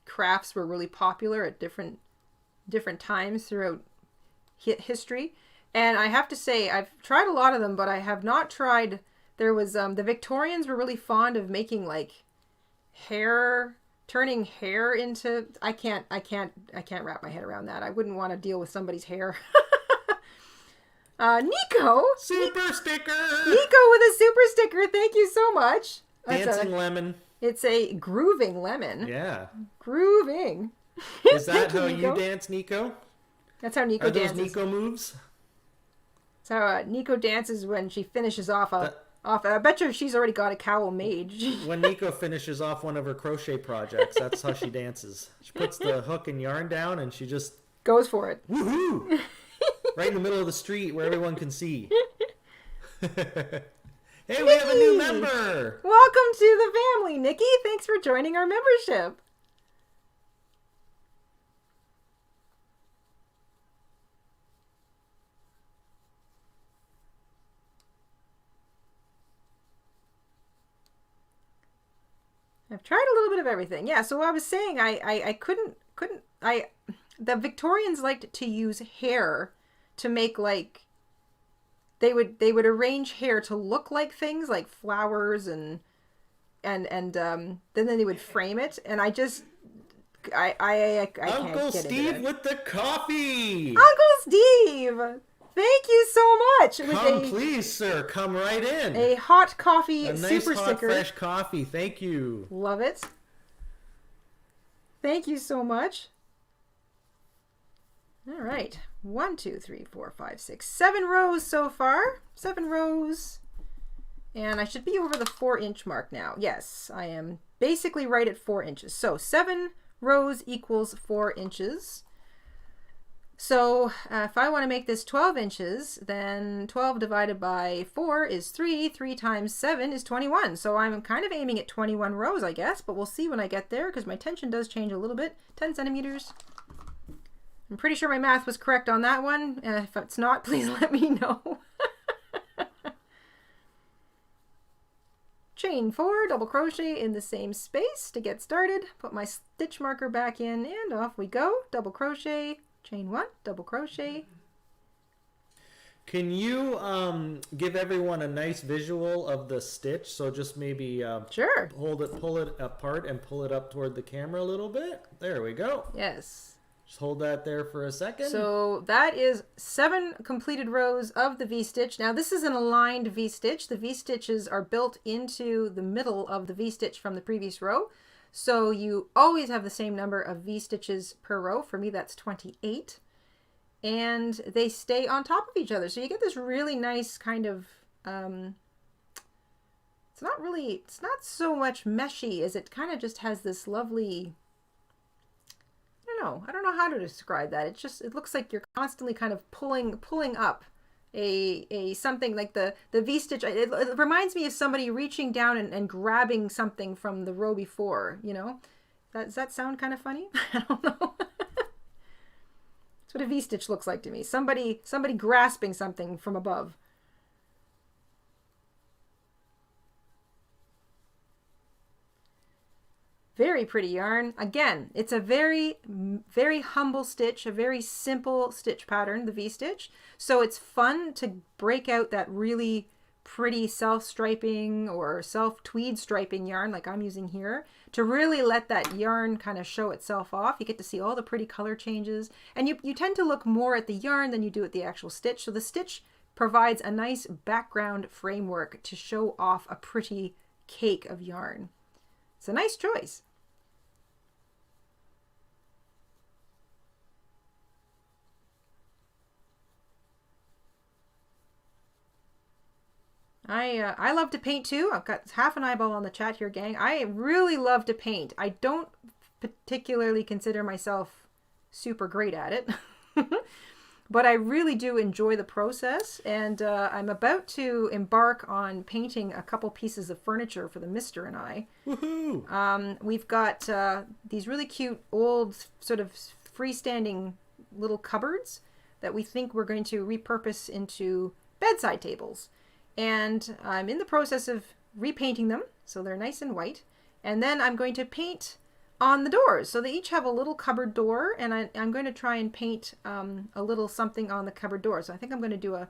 crafts were really popular at different times throughout history. And I have to say, I've tried a lot of them, but I have not tried. There was the Victorians were really fond of making like hair, turning hair into. I can't wrap my head around that. I wouldn't want to deal with somebody's hair. Nico, Super sticker. Nico with a super sticker. Thank you so much. Dancing lemon. It's a grooving lemon. Yeah. Grooving. Is that how you dance, Nico? That's how Nico dances. Are those Nico moves? That's how Nico dances when she finishes off I bet you she's already got a cowl made. When Nico finishes off one of her crochet projects, that's how she dances. She puts the hook and yarn down and she just goes for it. Woohoo! Right in the middle of the street where everyone can see. Hey, we have a new member! Welcome to the family, Nikki. Thanks for joining our membership. I've tried a little bit of everything. Yeah, so I was saying I couldn't the Victorians liked to use hair to make like they would arrange hair to look like things like flowers and then they would frame it, and I can't Uncle get Steve into it. with the coffee. Uncle Steve, thank you so much. Come, please, sir. Come right in. A hot coffee a nice, super hot, sticker. fresh coffee. Thank you. Love it. Thank you so much. All right. 1, 2, 3, 4, 5, 6, 7 rows so far. 7 rows. And I should be over the 4-inch mark now. Yes, I am basically right at 4 inches. So 7 rows equals 4 inches. So if I want to make this 12 inches, then 12 divided by 4 is 3. 3 times 7 is 21. So I'm kind of aiming at 21 rows, I guess, but we'll see when I get there because my tension does change a little bit. 10 centimeters. I'm pretty sure my math was correct on that one. If it's not, please let me know. Chain 4, double crochet in the same space to get started. Put my stitch marker back in and off we go. Double crochet, chain 1, double crochet. Can you give everyone a nice visual of the stitch? So just maybe sure. pull it apart and pull it up toward the camera a little bit. There we go. Yes. Just hold that there for a second. So that is 7 completed rows of the V-stitch. Now this is an aligned V-stitch. The V-stitches are built into the middle of the V-stitch from the previous row. So you always have the same number of V-stitches per row. For me, that's 28. And they stay on top of each other. So you get this really nice kind of, it's not so much meshy as it kind of just has this lovely, I don't know how to describe that. It looks like you're constantly kind of pulling up a something like the V-stitch. It reminds me of somebody reaching down and grabbing something from the row before, you know. Does that sound kind of funny? I don't know. That's what a V-stitch looks like to me. Somebody grasping something from above. Very pretty yarn. Again, it's a very, very humble stitch, a very simple stitch pattern, the V-stitch. So it's fun to break out that really pretty self-striping or self-tweed striping yarn like I'm using here, to really let that yarn kind of show itself off. You get to see all the pretty color changes, and you tend to look more at the yarn than you do at the actual stitch. So the stitch provides a nice background framework to show off a pretty cake of yarn. It's a nice choice. I love to paint too. I've got half an eyeball on the chat here, gang. I really love to paint. I don't particularly consider myself super great at it, but I really do enjoy the process. And I'm about to embark on painting a couple pieces of furniture for the Mister and I. Woohoo! We've got these really cute old sort of freestanding little cupboards that we think we're going to repurpose into bedside tables. And I'm in the process of repainting them so they're nice and white. And then I'm going to paint on the doors. So they each have a little cupboard door, and I'm going to try and paint a little something on the cupboard door. So I think I'm going to do a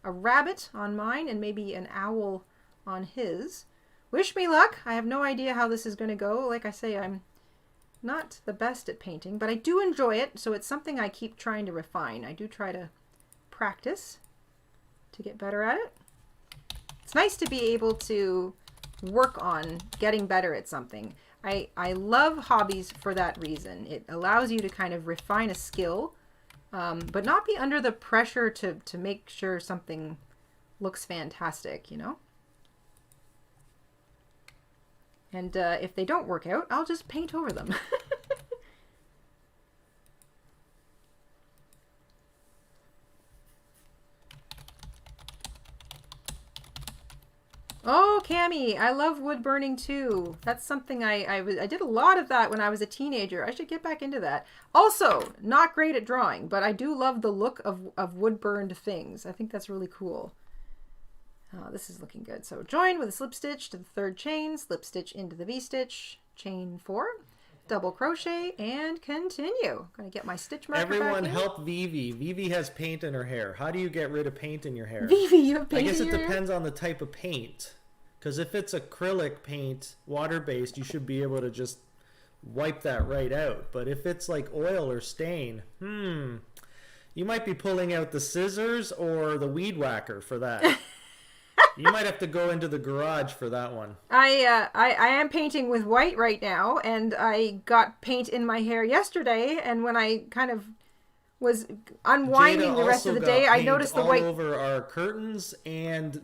rabbit on mine and maybe an owl on his. Wish me luck. I have no idea how this is going to go. Like I say, I'm not the best at painting, but I do enjoy it. So it's something I keep trying to refine. I do try to practice to get better at it. It's nice to be able to work on getting better at something. I love hobbies for that reason. It allows you to kind of refine a skill, but not be under the pressure to make sure something looks fantastic, you know? And if they don't work out, I'll just paint over them. Oh, Cami, I love wood burning too. That's something I did a lot of that when I was a teenager. I should get back into that. Also, not great at drawing, but I do love the look of wood burned things. I think that's really cool. This is looking good. So join with a slip stitch to the third chain, slip stitch into the V-stitch, chain 4, double crochet, and continue. I'm going to get my stitch marker Everyone back in. help Vivi. Vivi has paint in her hair. How do you get rid of paint in your hair? Vivi, you have paint I guess in it your hair? depends on the type of paint. Because if it's acrylic paint, water-based, you should be able to just wipe that right out. But if it's like oil or stain, you might be pulling out the scissors or the weed whacker for that. You might have to go into the garage for that one. I am painting with white right now, and I got paint in my hair yesterday, and when I kind of was unwinding Jayda the rest of the day, I noticed the white all over our curtains and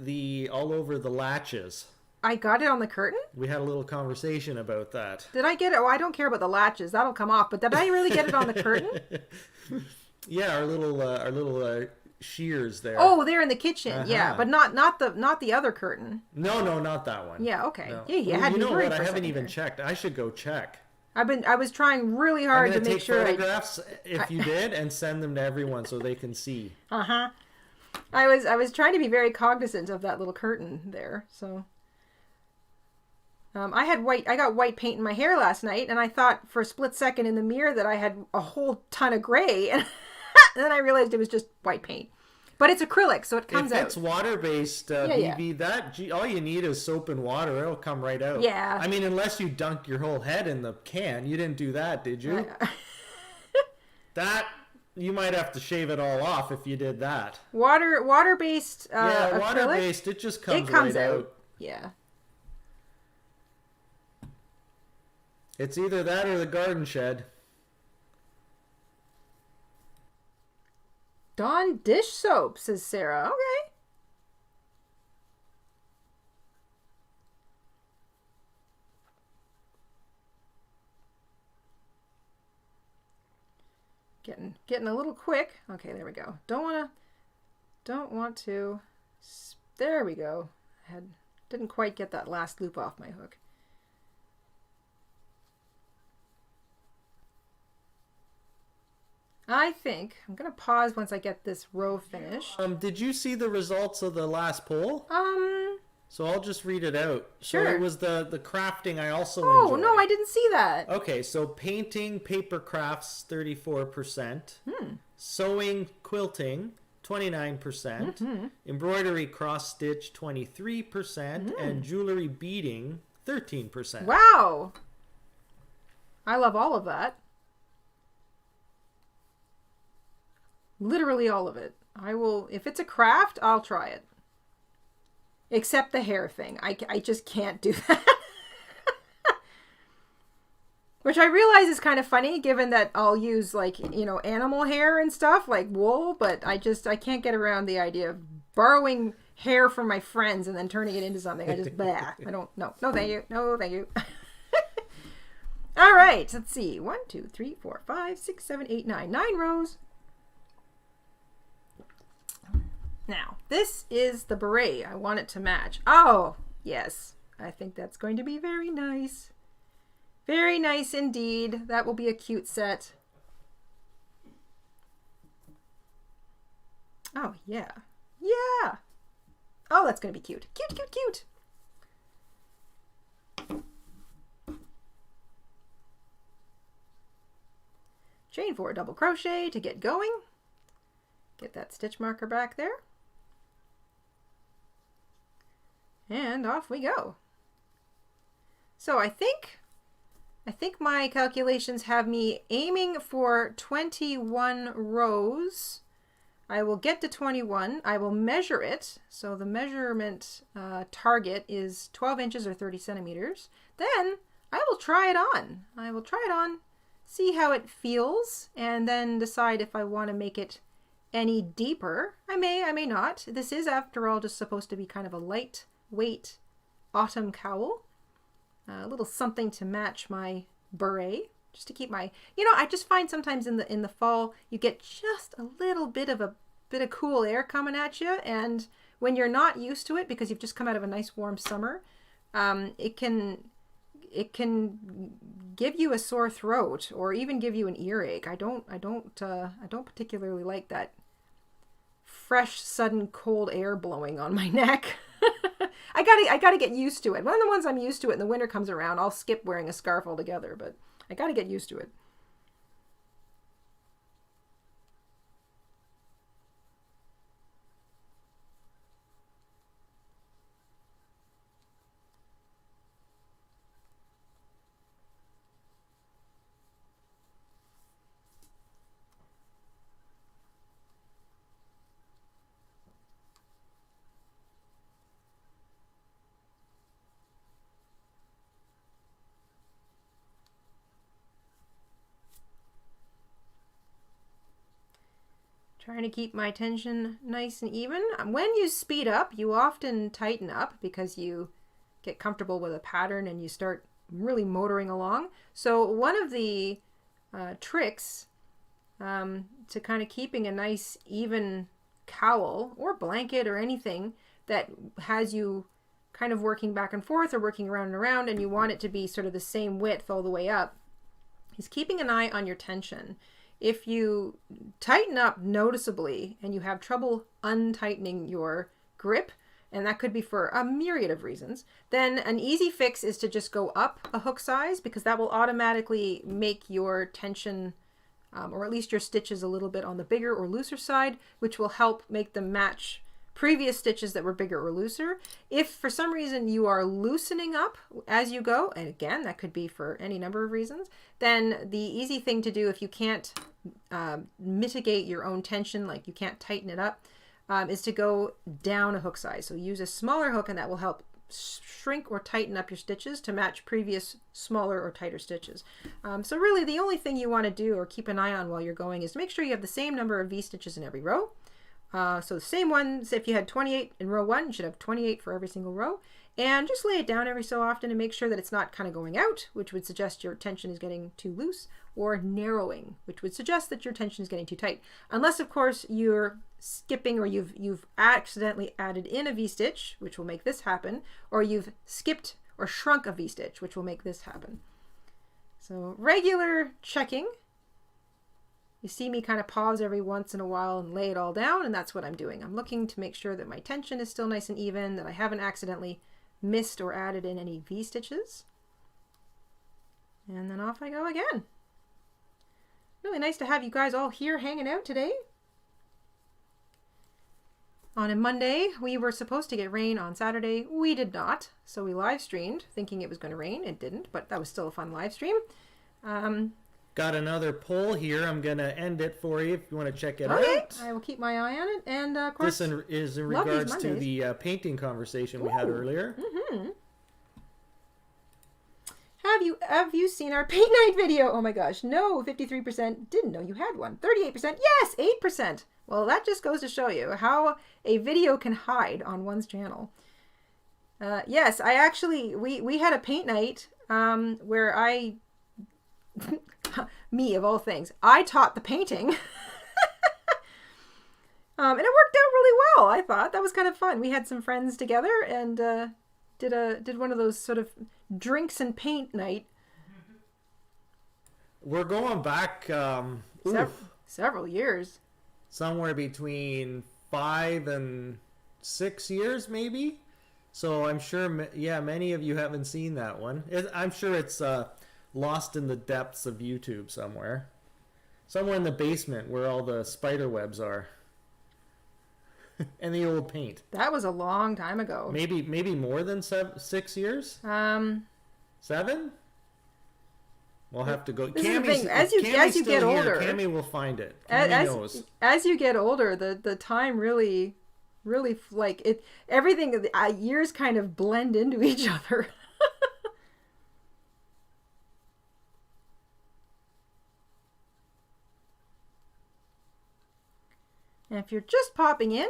all over the latches. I got it on the curtain? We had a little conversation about that. Did I get it? Oh, I don't care about the latches. That'll come off. But did I really get it on the curtain? Yeah, our little shears there. Oh, they're in the kitchen. Yeah, but not the other curtain. No, not that one. Yeah, okay. No. Yeah, you Well, had me you know worried what? for I a haven't second even there. checked. I should go check. I was trying really hard to make sure photographs if you did and send them to everyone so they can see. I was trying to be very cognizant of that little curtain there. So I got white paint in my hair last night, and I thought for a split second in the mirror that I had a whole ton of gray, and then I realized it was just white paint. But it's acrylic, so it comes out. If it's water-based, BB, all you need is soap and water. It'll come right out. Yeah. I mean, unless you dunk your whole head in the can. You didn't do that, did you? That, you might have to shave it all off if you did that. Water-based yeah, acrylic, water-based, it just comes right out. Yeah. It's either that or the garden shed. Dawn dish soap, says Sarah. Okay. Getting a little quick. Okay, there we go. Don't want to don't want to. There we go. Didn't quite get that last loop off my hook. I think I'm gonna pause once I get this row finished. Did you see the results of the last poll? So I'll just read it out. Sure. So it was the crafting I also Oh, enjoyed. no, I didn't see that. Okay, so painting, paper crafts, 34%. Sewing, quilting, 29%. Embroidery, cross stitch, 23%. And jewelry beading, 13%. Wow. I love all of that. Literally all of it. I will, if it's a craft, I'll try it. Except the hair thing. I just can't do that. Which I realize is kind of funny given that I'll use like, you know, animal hair and stuff like wool, but I can't get around the idea of borrowing hair from my friends and then turning it into something. I just, blah. I don't, no thank you. No, thank you. All right, let's see. 1, 2, 3, 4, 5, 6, 7, 8, 9. 9 rows. Now, this is the beret. I want it to match. Oh, yes. I think that's going to be very nice. Very nice indeed. That will be a cute set. Oh, yeah. Yeah. Oh, that's going to be cute. Cute, cute, cute. Chain 4 double crochet to get going. Get that stitch marker back there. And off we go. So I think my calculations have me aiming for 21 rows. I will get to 21. I will measure it. So the measurement target is 12 inches or 30 centimeters. Then I will try it on. I will try it on, see how it feels, and then decide if I want to make it any deeper. I may not. This is, after all, just supposed to be kind of a lightweight autumn cowl. A little something to match my beret, just to keep my, you know, I just find sometimes in the fall you get just a little bit of cool air coming at you, and when you're not used to it because you've just come out of a nice warm summer, it can give you a sore throat or even give you an earache. I don't particularly like that fresh, sudden cold air blowing on my neck. I gotta get used to it. One of the ones I'm used to it, and the winter comes around, I'll skip wearing a scarf altogether, but I gotta get used to it. Trying to keep my tension nice and even. When you speed up, you often tighten up because you get comfortable with a pattern and you start really motoring along. So one of the tricks to kind of keeping a nice even cowl or blanket or anything that has you kind of working back and forth or working around and around, and you want it to be sort of the same width all the way up, is keeping an eye on your tension. If you tighten up noticeably and you have trouble untightening your grip, and that could be for a myriad of reasons, then an easy fix is to just go up a hook size, because that will automatically make your tension, or at least your stitches, a little bit on the bigger or looser side, which will help make them match previous stitches that were bigger or looser. If for some reason you are loosening up as you go, and again, that could be for any number of reasons, then the easy thing to do if you can't mitigate your own tension, like you can't tighten it up, is to go down a hook size. So use a smaller hook, and that will help shrink or tighten up your stitches to match previous smaller or tighter stitches. So really the only thing you want to do or keep an eye on while you're going is make sure you have the same number of V-stitches in every row. So the same ones, if you had 28 in row 1, you should have 28 for every single row. And just lay it down every so often and make sure that it's not kind of going out, which would suggest your tension is getting too loose, or narrowing, which would suggest that your tension is getting too tight. Unless, of course, you're skipping, or you've accidentally added in a V-stitch, which will make this happen, or you've skipped or shrunk a V-stitch, which will make this happen. So regular checking. You see me kind of pause every once in a while and lay it all down, and that's what I'm doing. I'm looking to make sure that my tension is still nice and even, that I haven't accidentally missed or added in any V-stitches. And then off I go again. Really nice to have you guys all here hanging out today. On a Monday, we were supposed to get rain on Saturday. We did not, so we live streamed thinking it was going to rain. It didn't, but that was still a fun live stream. Got another poll here. I'm going to end it for you if you want to check it Okay, out. I will keep my eye on it. And of course, This is in regards to the painting conversation we had earlier. Mm-hmm. Have you seen our paint night video? Oh my gosh, no, 53% didn't know you had one. 38%, yes, 8%. Well, that just goes to show you how a video can hide on one's channel. Yes, I actually, we had a paint night where I, me of all things, I taught the painting. And it worked out really well, I thought. That was kind of fun. We had some friends together and did one of those sort of drinks and paint night. We're going back Several years. somewhere between 5 and 6 years, maybe. So I'm sure, yeah, many of you haven't seen that one. I'm sure it's lost in the depths of YouTube somewhere. Somewhere in the basement where all the spider webs are. And the old paint. That was a long time ago. Maybe more than 6 years? 7? We'll have to go. Cammy's, as you get older, Cammy will find it. Cammy knows. As you get older, the time really like it. Everything years kind of blend into each other. And if you're just popping in,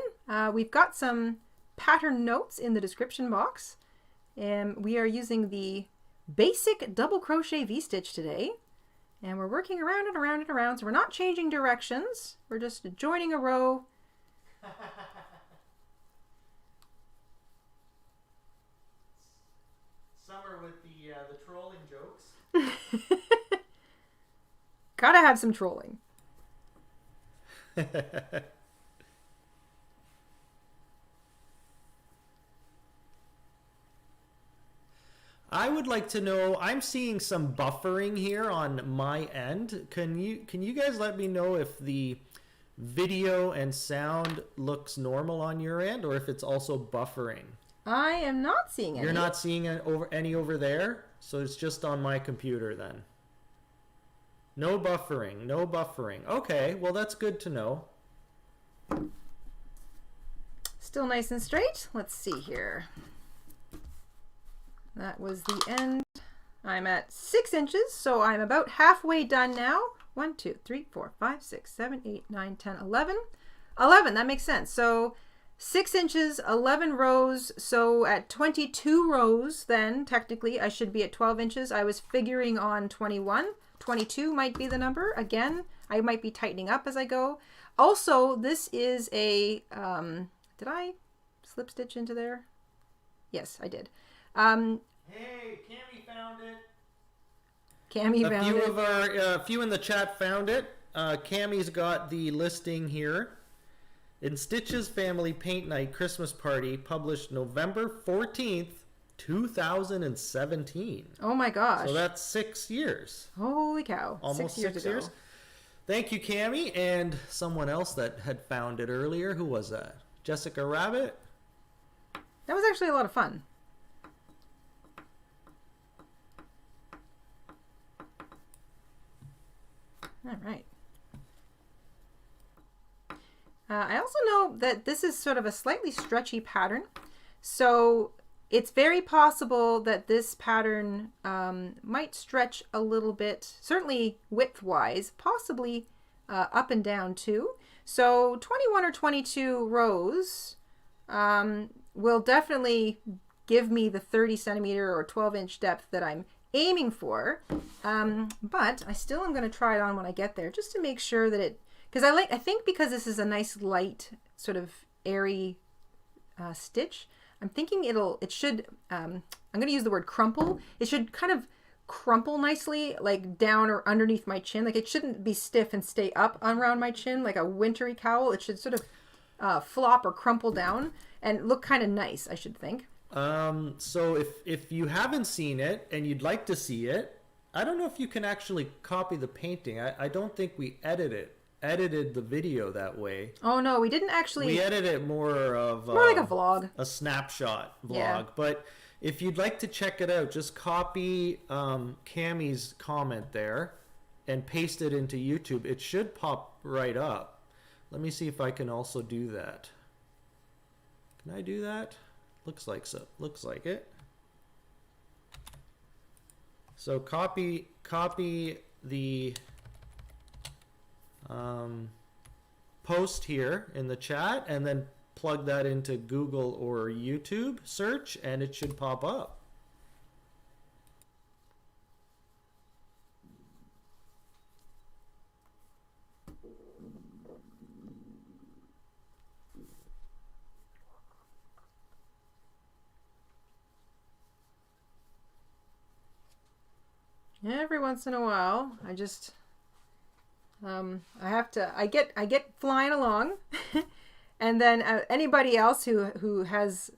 we've got some pattern notes in the description box, and we are using the basic double crochet V-stitch today, and we're working around and around and around, so we're not changing directions, we're just joining a row. Summer with the trolling jokes. Gotta have some trolling. I would like to know, I'm seeing some buffering here on my end. Can you guys let me know if the video and sound looks normal on your end, or if it's also buffering? I am not seeing any. You're not seeing any over there? So it's just on my computer then. No buffering, no buffering. Okay, well that's good to know. Still nice and straight. Let's see here. That was the end. I'm at 6 inches, so I'm about halfway done now. 1, 2, 3, 4, 5, 6, 7, 8, 9, 10, 11. 11, that makes sense. So 6 inches, 11 rows. So at 22 rows, then technically I should be at 12 inches. I was figuring on 21. 22 might be the number. Again, I might be tightening up as I go. Also, this is a, did I slip stitch into there? Yes, I did. Hey, Cammy found it. Cammy found it. A few in the chat found it. Cammy's got the listing here. InStitches Family Paint Night Christmas Party, published November 14th, 2017. Oh my gosh. So that's 6 years. Holy cow. Almost 6 6 years. ago. Thank you, Cammy, and someone else that had found it earlier. Who was that? Jessica Rabbit? That was actually a lot of fun. All right. I also know that this is sort of a slightly stretchy pattern. So it's very possible that this pattern might stretch a little bit, certainly width-wise, possibly up and down too. So 21 or 22 rows will definitely give me the 30 centimeter or 12-inch depth that I'm aiming for, but I still am going to try it on when I get there just to make sure that it, because I think because this is a nice light sort of airy stitch. I'm thinking it should, I'm going to use the word crumple. It should kind of crumple nicely, like down or underneath my chin. Like it shouldn't be stiff and stay up around my chin like a wintry cowl. It should sort of flop or crumple down and look kind of nice, I should think. So if you haven't seen it and you'd like to see it, I don't know if you can actually copy the painting. I don't think we edited the video that way. Oh no, we didn't actually. We edited it more like a vlog, a snapshot vlog. Yeah. But if you'd like to check it out, just copy Cammie's comment there and paste it into YouTube. It should pop right up. Let me see if I can also do that. Can I do that? Looks like so. Looks like it. So copy the post here in the chat and then plug that into Google or YouTube search and it should pop up. Every once in a while, I just I get flying along, and then anybody else who has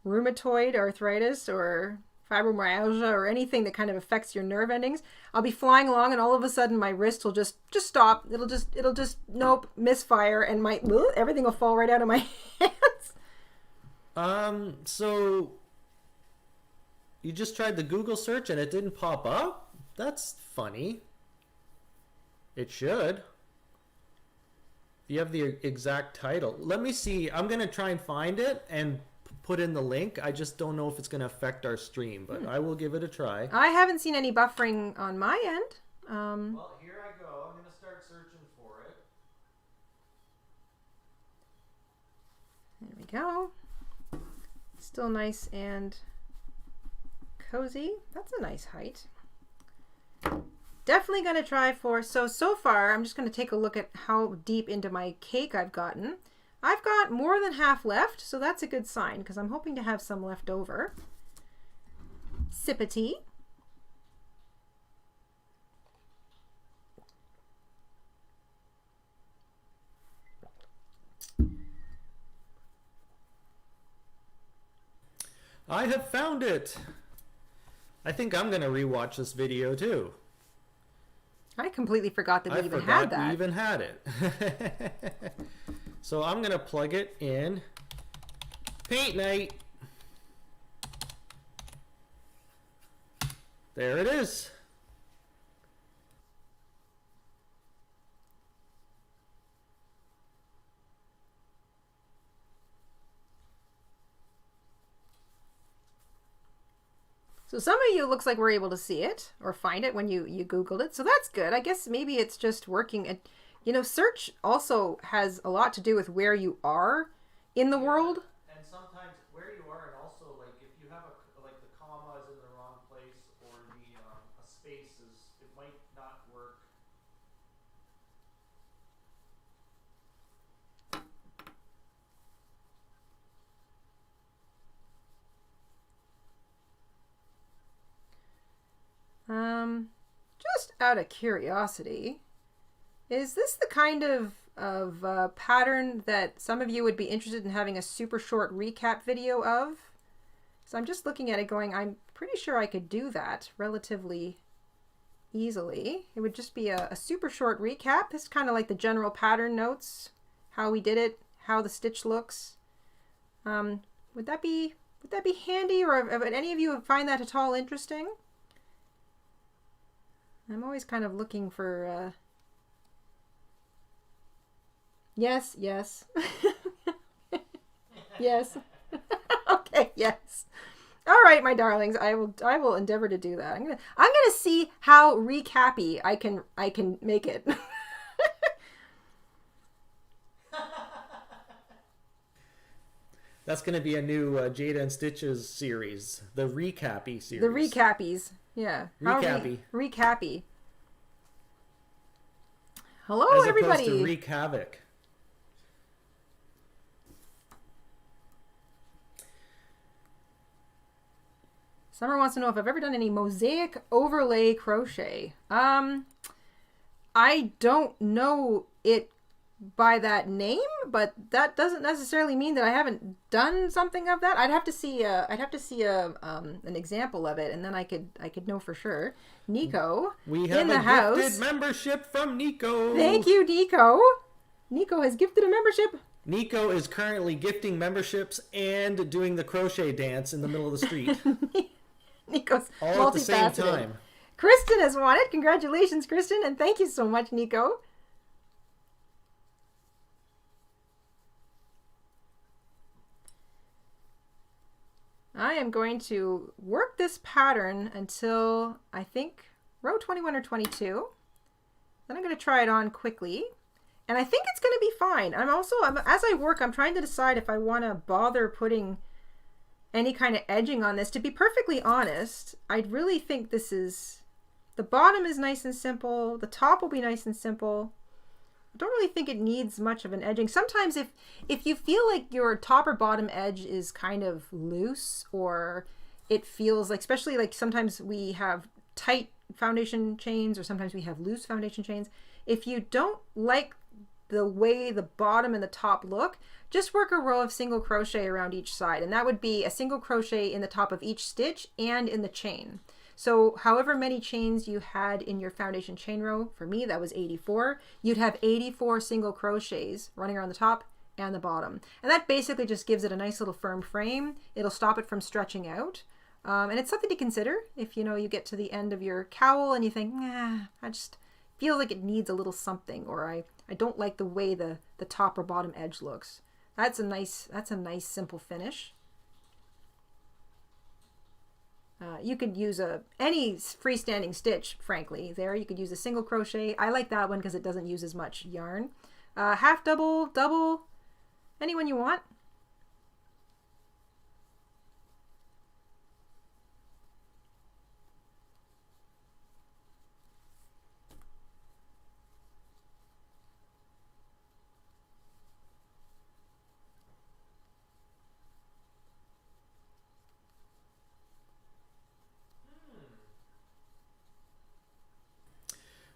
rheumatoid arthritis or fibromyalgia or anything that kind of affects your nerve endings, I'll be flying along and all of a sudden my wrist will just stop. It'll just nope, misfire, and everything will fall right out of my hands. So you just tried the Google search and it didn't pop up? That's funny. It should. If you have the exact title. Let me see. I'm going to try and find it and put in the link. I just don't know if it's going to affect our stream, but I will give it a try. I haven't seen any buffering on my end. Well, here I go. I'm going to start searching for it. There we go. Still nice and cozy. That's a nice height. Definitely going to try for, so far I'm just going to take a look at how deep into my cake I've gotten. I've got more than half left, so that's a good sign because I'm hoping to have some left over. Sip of tea. I have found it. I think I'm going to rewatch this video too. I completely forgot that we even had that. We even had it. So I'm going to plug it in. Paint night. There it is. So some of you, it looks like we're able to see it or find it when you Googled it. So that's good. I guess maybe it's just working. You know, search also has a lot to do with where you are in the world. And sometimes where you are, and also like if you have like the comma is in the wrong place or the a space is, it might not work. Just out of curiosity, is this the kind of pattern that some of you would be interested in having a super short recap video of? So I'm just looking at it going, I'm pretty sure I could do that relatively easily. It would just be a super short recap. This is kind of like the general pattern notes, how we did it, how the stitch looks. Would that be handy, or would any of you find that at all interesting? I'm always kind of looking for, yes, yes, yes, okay, yes. All right, my darlings, I will endeavor to do that. I'm gonna see how recappy I can make it. That's going to be a new Jayda and Stitches series, the recappy series. The recappies, yeah. Recappy. Recappy. Hello, As everybody. opposed to wreak havoc. Summer wants to know if I've ever done any mosaic overlay crochet. I don't know it by that name, but that doesn't necessarily mean that I haven't done something of that. I'd have to see an example of it, and then I could know for sure. Nico, we have in the a house. Gifted membership from Nico. Thank you, Nico. Nico has gifted a membership. Nico is currently gifting memberships and doing the crochet dance in the middle of the street. Nico's all at the same multifaceted. time. Kristen has won it. Congratulations, Kristen, and thank you so much, Nico. I am going to work this pattern until I think row 21 or 22. Then I'm going to try it on quickly. And I think it's going to be fine. As I work, I'm trying to decide if I want to bother putting any kind of edging on this. To be perfectly honest, I really think the bottom is nice and simple. The top will be nice and simple. I don't really think it needs much of an edging. Sometimes if you feel like your top or bottom edge is kind of loose, or it feels like, especially like sometimes we have tight foundation chains or sometimes we have loose foundation chains. If you don't like the way the bottom and the top look, just work a row of single crochet around each side, and that would be a single crochet in the top of each stitch and in the chain. So however many chains you had in your foundation chain row, for me that was 84, you'd have 84 single crochets running around the top and the bottom. And that basically just gives it a nice little firm frame. It'll stop it from stretching out. And it's something to consider if you get to the end of your cowl and you think, I just feel like it needs a little something, or I don't like the way the top or bottom edge looks. That's a nice simple finish. You could use any freestanding stitch, frankly. There, you could use a single crochet. I like that one because it doesn't use as much yarn. Half double, double, any one you want.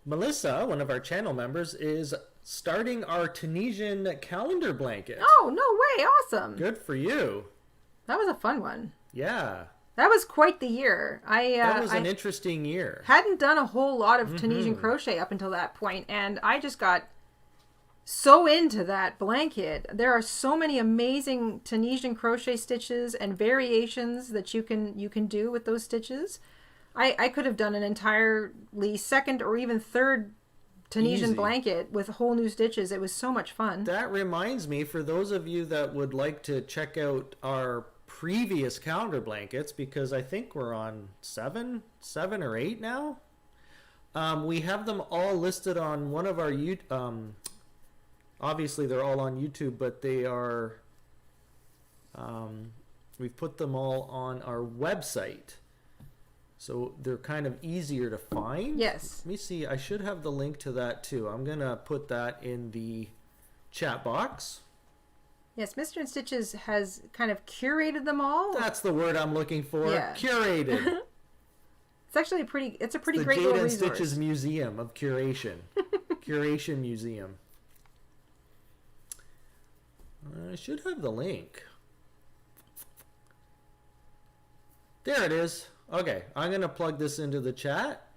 Melissa, one of our channel members, is starting our Tunisian calendar blanket. Oh, no way. Awesome. Good for you. That was a fun one. Yeah. That was quite the year. That was an interesting year. Hadn't done a whole lot of Tunisian crochet up until that point, and I just got so into that blanket. There are so many amazing Tunisian crochet stitches and variations that you can do with those stitches. I could have done an entirely second or even third Tunisian blanket with whole new stitches. It was so much fun. That reminds me, for those of you that would like to check out our previous calendar blankets, because I think we're on seven or eight now. We have them all listed on one of our obviously they're all on YouTube, but they are we've put them all on our website. So they're kind of easier to find. Yes. Let me see. I should have the link to that too. I'm going to put that in the chat box. Yes, Mr. InStitches has kind of curated them all. That's the word I'm looking for. Yeah. Curated. It's actually a pretty great little resource. The Jayda InStitches Museum of Curation. Curation Museum. I should have the link. There it is. Okay, I'm going to plug this into the chat.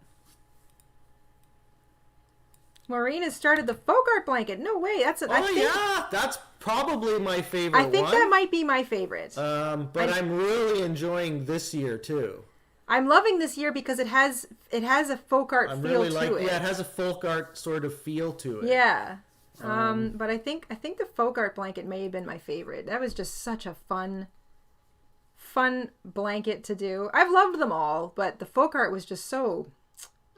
Maureen has started the folk art blanket. No way. That's probably my favorite one. I think that might be my favorite. But I'm really enjoying this year too. I'm loving this year because it has a folk art feel to it. Yeah, it has a folk art sort of feel to it. Yeah. But I think the folk art blanket may have been my favorite. That was just such a fun blanket to do. I've loved them all, but the folk art was just so,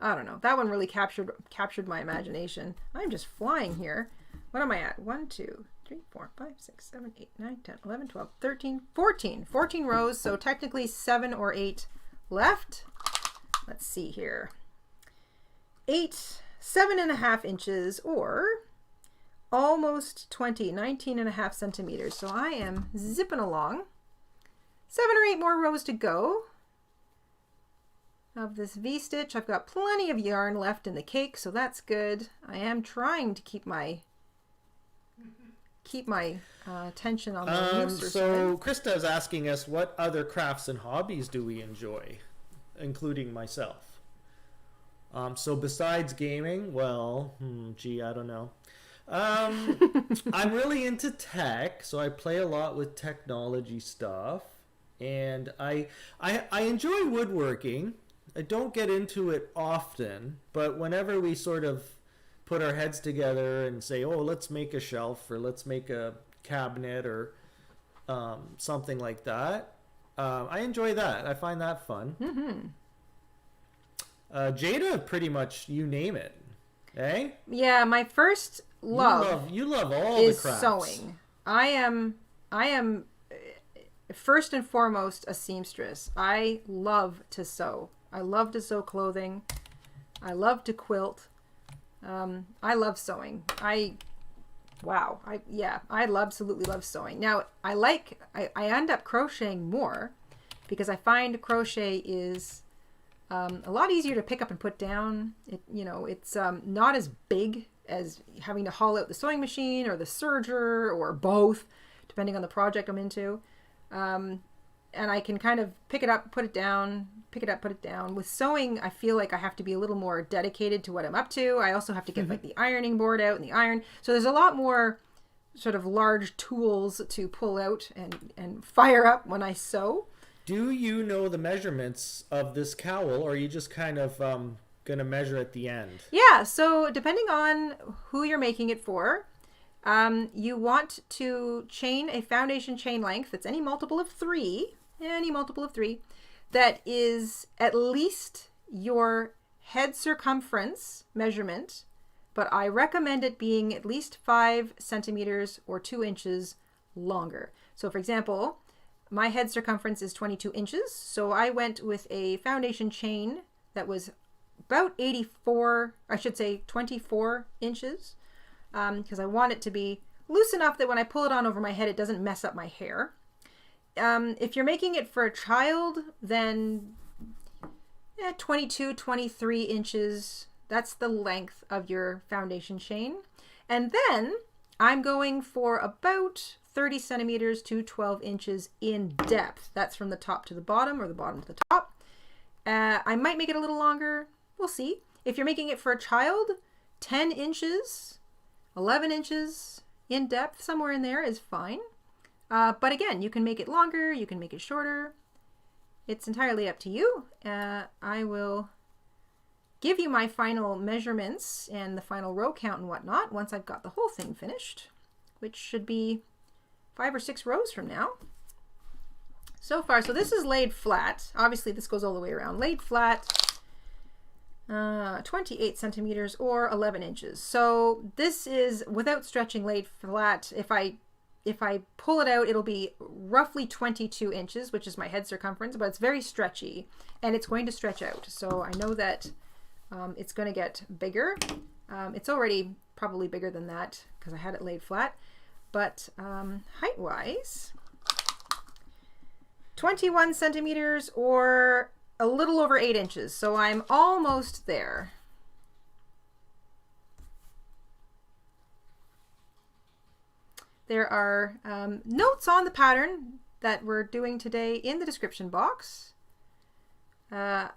I don't know. That one really captured my imagination. I'm just flying here. What am I at? 1, 2, 3, 4, 5, 6, 7, 8, 9, 10, 11, 12, 13, 14. 14 rows, so technically 7 or 8 left. Let's see here. 7.5 inches, or almost 20, 19.5 centimeters. So I am zipping along. 7 or 8 more rows to go. of this V-stitch. I've got plenty of yarn left in the cake, so that's good. I am trying to keep my attention on the looser So side. Krista is asking us, what other crafts and hobbies do we enjoy, including myself? So besides gaming, well, gee, I don't know. I'm really into tech, so I play a lot with technology stuff, and I enjoy woodworking. I don't get into it often, but whenever we sort of put our heads together and say, oh, let's make a shelf or let's make a cabinet or something like that, I enjoy that. I find that fun. Jayda, pretty much you name it, eh? Yeah, my first love you love all is the crafts. sewing. I am first and foremost a seamstress. I love to sew. I love to sew clothing. I love to quilt. I love sewing. I absolutely love sewing. Now I end up crocheting more because I find crochet is a lot easier to pick up and put down. It's not as big as having to haul out the sewing machine or the serger or both, depending on the project I'm into. And I can kind of pick it up, put it down, pick it up, put it down. With sewing, I feel like I have to be a little more dedicated to what I'm up to. I also have to get like the ironing board out and the iron. So there's a lot more sort of large tools to pull out and fire up when I sew. Do you know the measurements of this cowl, or are you just kind of going to measure at the end? Yeah, so depending on who you're making it for, you want to chain a foundation chain length that's any multiple of three, that is at least your head circumference measurement, but I recommend it being at least 5 centimeters or 2 inches longer. So for example, my head circumference is 22 inches, so I went with a foundation chain that was about 24 inches, because I want it to be loose enough that when I pull it on over my head, it doesn't mess up my hair. If you're making it for a child, then 22, 23 inches, that's the length of your foundation chain. And then I'm going for about 30 centimeters to 12 inches in depth. That's from the top to the bottom or the bottom to the top. I might make it a little longer. We'll see. If you're making it for a child, 10 inches, 11 inches in depth, somewhere in there is fine. But again, you can make it longer, you can make it shorter. It's entirely up to you. I will give you my final measurements and the final row count and whatnot once I've got the whole thing finished, which should be 5 or 6 rows from now. So far, so this is laid flat. Obviously, this goes all the way around. Laid flat, 28 centimeters or 11 inches. So this is without stretching laid flat. If I pull it out, it'll be roughly 22 inches, which is my head circumference, but it's very stretchy and it's going to stretch out. So I know that it's going to get bigger. It's already probably bigger than that because I had it laid flat, but height-wise, 21 centimeters or a little over 8 inches. So I'm almost there. There are notes on the pattern that we're doing today in the description box. I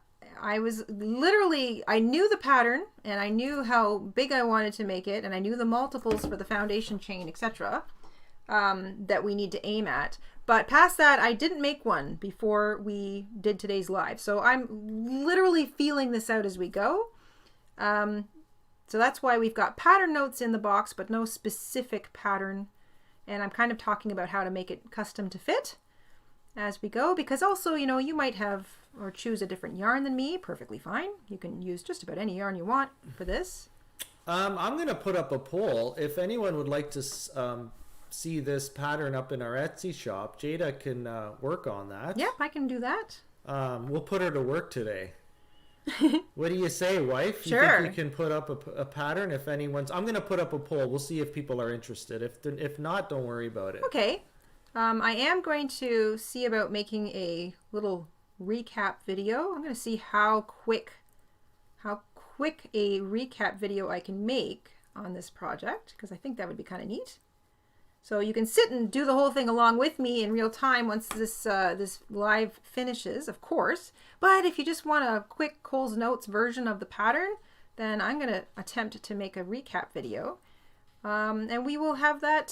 knew the pattern and I knew how big I wanted to make it, and I knew the multiples for the foundation chain, etc. That we need to aim at. But past that, I didn't make one before we did today's live. So I'm literally feeling this out as we go. So that's why we've got pattern notes in the box, but no specific pattern. And I'm kind of talking about how to make it custom to fit as we go, because also, you know, you might have or choose a different yarn than me, perfectly fine. You can use just about any yarn you want for this. I'm going to put up a poll. If anyone would like to see this pattern up in our Etsy shop, Jayda can work on that. Yep, I can do that. We'll put her to work today. What do you say, wife? Sure. You think we can put up a pattern if anyone's... I'm going to put up a poll. We'll see if people are interested. If not, don't worry about it. Okay. I am going to see about making a little recap video. I'm going to see how quick a recap video I can make on this project, because I think that would be kind of neat. So you can sit and do the whole thing along with me in real time once this this live finishes, of course. But if you just want a quick Cole's Notes version of the pattern, then I'm going to attempt to make a recap video. And we will have that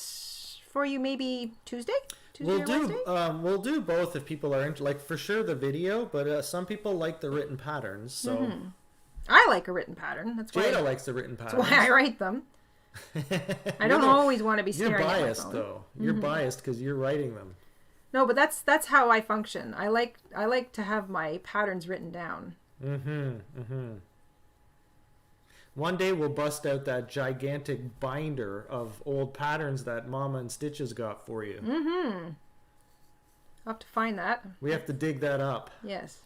for you maybe Tuesday or Wednesday? We'll do both if people are into, like, for sure the video, but some people like the written patterns. So I like a written pattern. That's why Jayda likes the written patterns. That's why I write them. I don't always want to be staring at my phone. You're biased, though. You're biased because you're writing them. No, but that's how I function. I like to have my patterns written down. One day we'll bust out that gigantic binder of old patterns that Mama InStitches got for you. I'll have to find that. We have to dig that up. Yes.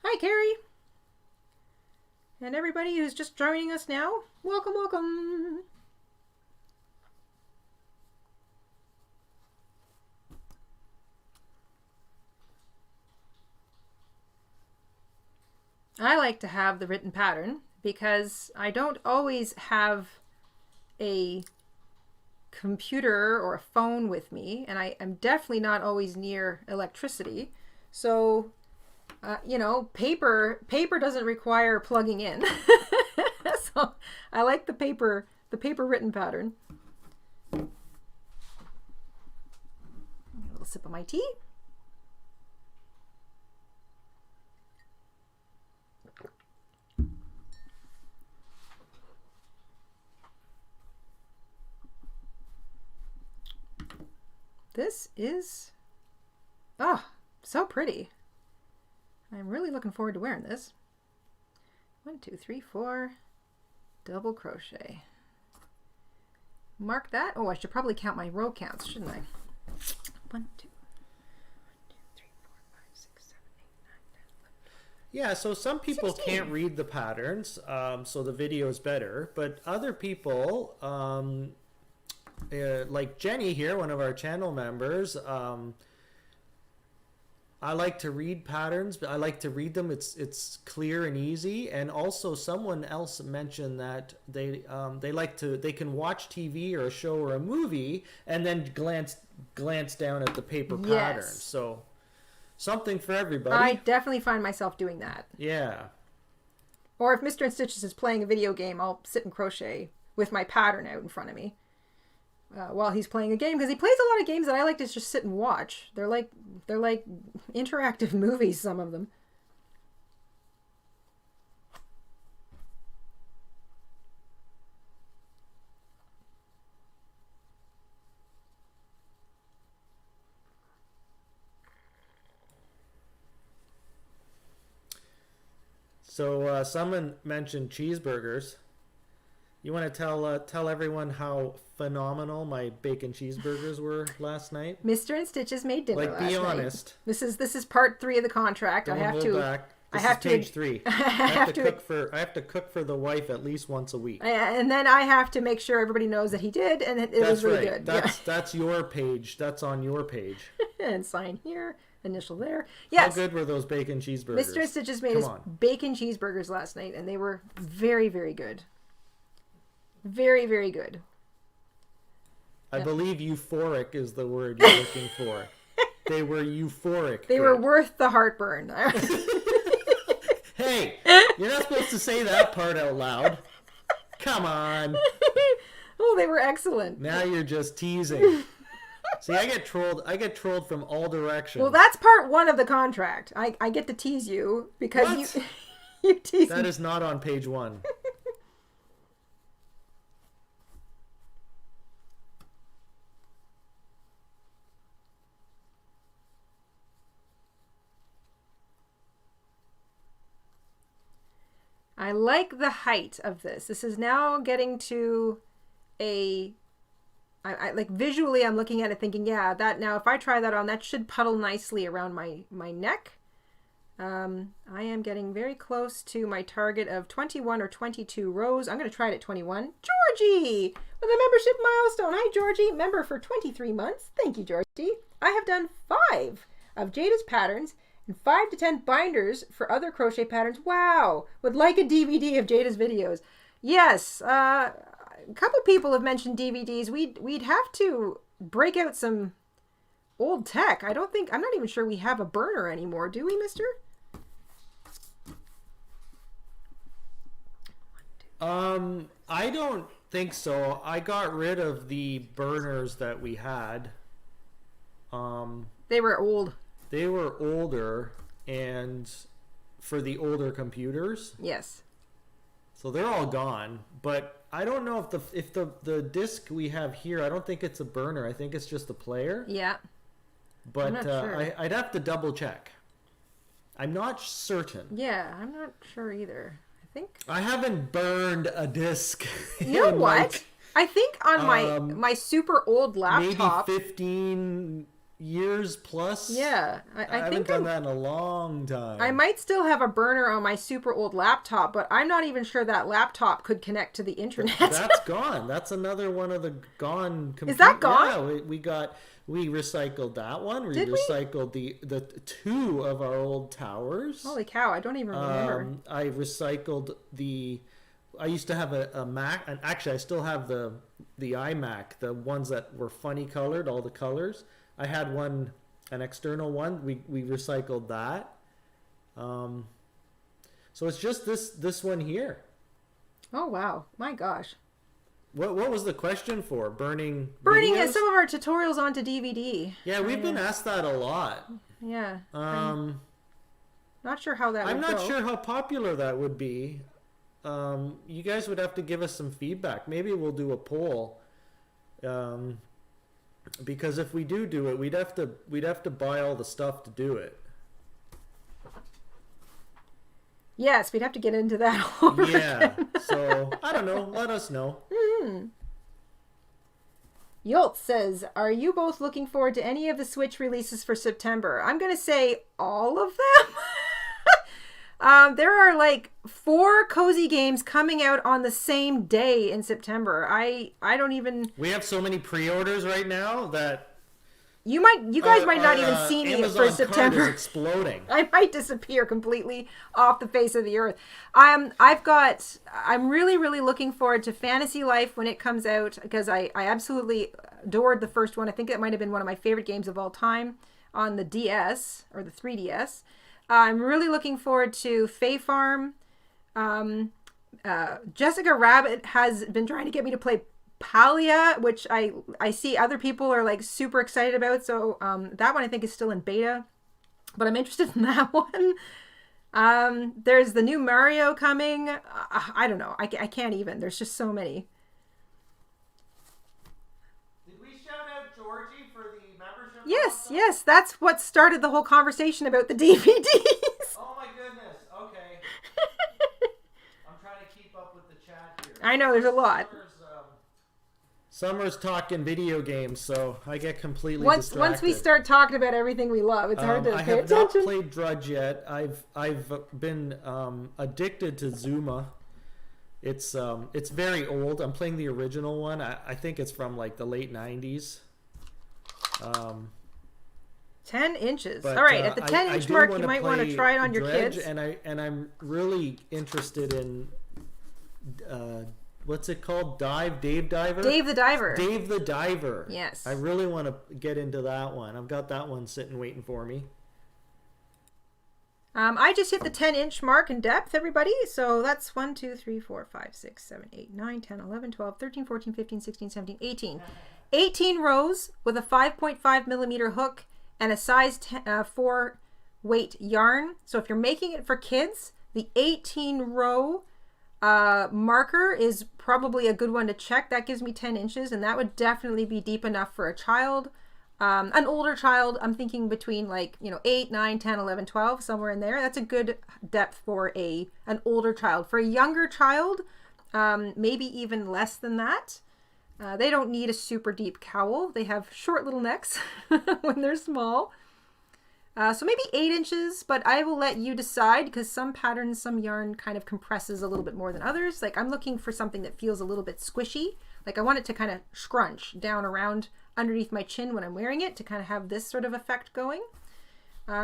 Hi, Carrie. And everybody who's just joining us now, welcome, welcome. I like to have the written pattern because I don't always have a computer or a phone with me, and I'm definitely not always near electricity. So you know, paper doesn't require plugging in. So I like the paper written pattern. A little sip of my tea. This is, so pretty. I'm really looking forward to wearing this. 1, 2, 3, 4, double crochet. Mark that. Oh, I should probably count my row counts, shouldn't I? 1, 2, 3, 4, 5, 6, 7, 8, 9, 10, 11. Yeah, so some people 16. can't read the patterns, so the video is better. But other people, like Jenny here, one of our channel members, I like to read patterns, but I like to read them. It's clear and easy. And also, someone else mentioned that they can watch TV or a show or a movie and then glance down at the paper pattern. So something for everybody. I definitely find myself doing that. Yeah. Or if Mr. InStitches is playing a video game, I'll sit and crochet with my pattern out in front of me. While he's playing a game, because he plays a lot of games that I like to just sit and watch. They're like interactive movies, some of them. So someone mentioned cheeseburgers. You want to tell everyone how phenomenal my bacon cheeseburgers were last night? Mr. InStitches made dinner last night. Be honest. This is part 3 of the contract. Don't I have hold to. Back. I have to page 3. I have to cook for the wife at least once a week. And then I have to make sure everybody knows that he did, and it was really good. That's your page. That's on your page. And sign here, initial there. Yes. How good were those bacon cheeseburgers? Mr. InStitches made his bacon cheeseburgers last night, and they were very, very good. Very, very good. I believe euphoric is the word you're looking for. They were euphoric. They were worth the heartburn. Hey, you're not supposed to say that part out loud. Come on. Oh, they were excellent. Now you're just teasing. See, I get trolled from all directions. Well, that's part 1 of the contract. I get to tease you because you tease me. That is not on page 1. I like the height of this. This is now getting to I like visually I'm looking at it thinking, yeah, that now if I try that on, that should puddle nicely around my neck. I am getting very close to my target of 21 or 22 rows. I'm going to try it at 21. Georgie with a membership milestone. Hi, Georgie. Member for 23 months. Thank you, Georgie. I have done 5 of Jayda's patterns and 5 to 10 binders for other crochet patterns. Wow. Would like a DVD of Jayda's videos. Yes. A couple people have mentioned DVDs. We'd have to break out some old tech. I'm not even sure we have a burner anymore. Do we, mister? I don't think so. I got rid of the burners that we had. They were old. They were older, and for the older computers. Yes. So they're all gone. But I don't know if the disc we have here, I don't think it's a burner. I think it's just a player. Yeah. But I'm not sure. I'd have to double check. I'm not certain. Yeah, I'm not sure either. I haven't burned a disc. You know what? I think on my super old laptop. Maybe 15 years plus. Yeah. I haven't done that in a long time. I might still have a burner on my super old laptop, but I'm not even sure that laptop could connect to the internet. That's gone. That's another one of the gone computers. Is that gone? Yeah, we recycled that one. We recycled the 2 of our old towers. Holy cow, I don't even remember. I recycled I used to have a Mac, and actually I still have the iMac, the ones that were funny colored, all the colors. I had an external one. We recycled that. So it's just this one here. Oh wow, my gosh. What was the question for? Burning videos? Some of our tutorials onto DVD. Yeah, we've been asked that a lot. Yeah. Not sure how that would go. I'm not sure how popular that would be. You guys would have to give us some feedback. Maybe we'll do a poll. Because if we do it, we'd have to buy all the stuff to do it. Yes, we'd have to get into that. Yeah. So I don't know. Let us know. Yolt says, "Are you both looking forward to any of the Switch releases for September?" I'm gonna say all of them. There are like 4 cozy games coming out on the same day in September. I don't even. We have so many pre-orders right now that you guys might not even see me for September. Card is exploding. I might disappear completely off the face of the earth. I'm really, really looking forward to Fantasy Life when it comes out, because I absolutely adored the first one. I think it might have been one of my favorite games of all time on the DS or the 3DS. I'm really looking forward to Fae Farm. Jessica Rabbit has been trying to get me to play Palia, which I see other people are like super excited about. So that one I think is still in beta, but I'm interested in that one. There's the new Mario coming. I don't know. I can't even. There's just so many. Did we shout out Georgie for the membership? Yes. That's what started the whole conversation about the DVDs. Oh my goodness. Okay. I'm trying to keep up with the chat here. I know there's a lot. Summer's talking video games, so I get completely distracted. Once we start talking about everything we love, it's hard to pay attention. I have not played Drudge yet. I've been addicted to Zuma. It's very old. I'm playing the original one. I think it's from like the late 90s. 10 inches. But, all right, at the 10-inch mark, you might want to try it on your kids. And I'm really interested in. What's it called? Dave Diver? Dave the Diver. Dave the Diver. Yes. I really want to get into that one. I've got that one sitting waiting for me. I just hit the 10-inch mark in depth, everybody. So that's 1, 2, 3, 4, 5, 6, 7, 8, 9, 10, 11, 12, 13, 14, 15, 16, 17, 18. 18 rows with a 5.5 millimeter hook and a size 4 weight yarn. So if you're making it for kids, the 18 row marker is probably a good one to check. That gives me 10 inches, and that would definitely be deep enough for a child. An older child, I'm thinking between 8, 9, 10, 11, 12, somewhere in there. That's a good depth for an older child. For a younger child, maybe even less than that. They don't need a super deep cowl. They have short little necks when they're small. So maybe 8 inches, but I will let you decide because some patterns, some yarn kind of compresses a little bit more than others. Like I'm looking for something that feels a little bit squishy. Like I want it to kind of scrunch down around underneath my chin when I'm wearing it to kind of have this sort of effect going.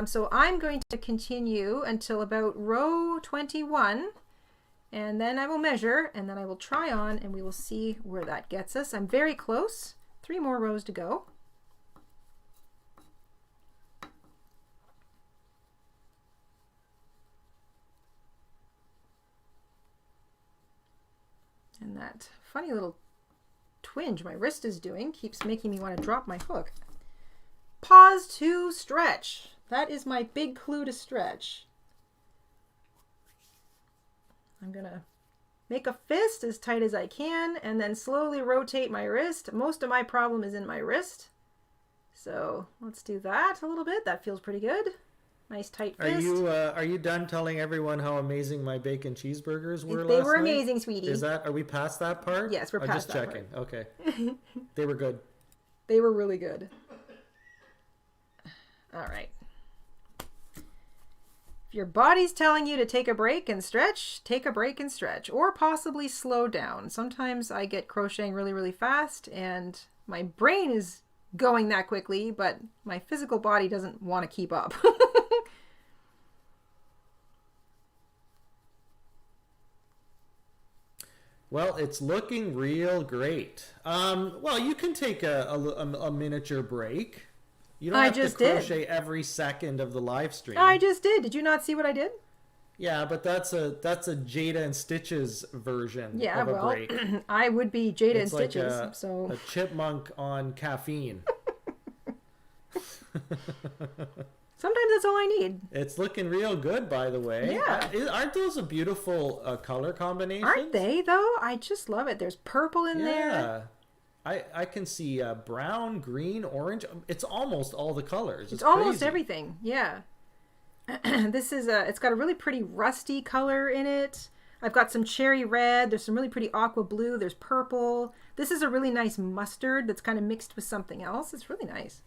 So I'm going to continue until about row 21, and then I will measure, and then I will try on, and we will see where that gets us. I'm very close. 3 more rows to go. And that funny little twinge my wrist is doing keeps making me want to drop my hook. Pause to stretch. That is my big clue to stretch. I'm gonna make a fist as tight as I can and then slowly rotate my wrist. Most of my problem is in my wrist. So let's do that a little bit. That feels pretty good. Nice tight fist. Are you done telling everyone how amazing my bacon cheeseburgers were last night? They were amazing, sweetie. Are we past that part? Yes, we're past that part. I'm just checking. Okay. They were good. They were really good. All right. If your body's telling you to take a break and stretch, take a break and stretch, or possibly slow down. Sometimes I get crocheting really, really fast and my brain is going that quickly, but my physical body doesn't want to keep up. Well, it's looking real great. Well, you can take a miniature break. You don't have to crochet every second of the live stream. I just did. Did you not see what I did? Yeah, but that's a Jayda and Stitches version of a break. I would be Jayda and like Stitches. So a chipmunk on caffeine. Sometimes that's all I need. It's looking real good, by the way. Yeah. Aren't those a beautiful color combination? Aren't they, though? I just love it. There's purple in there. I can see brown, green, orange. It's almost all the colors. It's almost everything. Yeah. This is it's got a really pretty rusty color in it. I've got some cherry red. There's some really pretty aqua blue. There's purple. This is a really nice mustard that's kind of mixed with something else. It's really nice.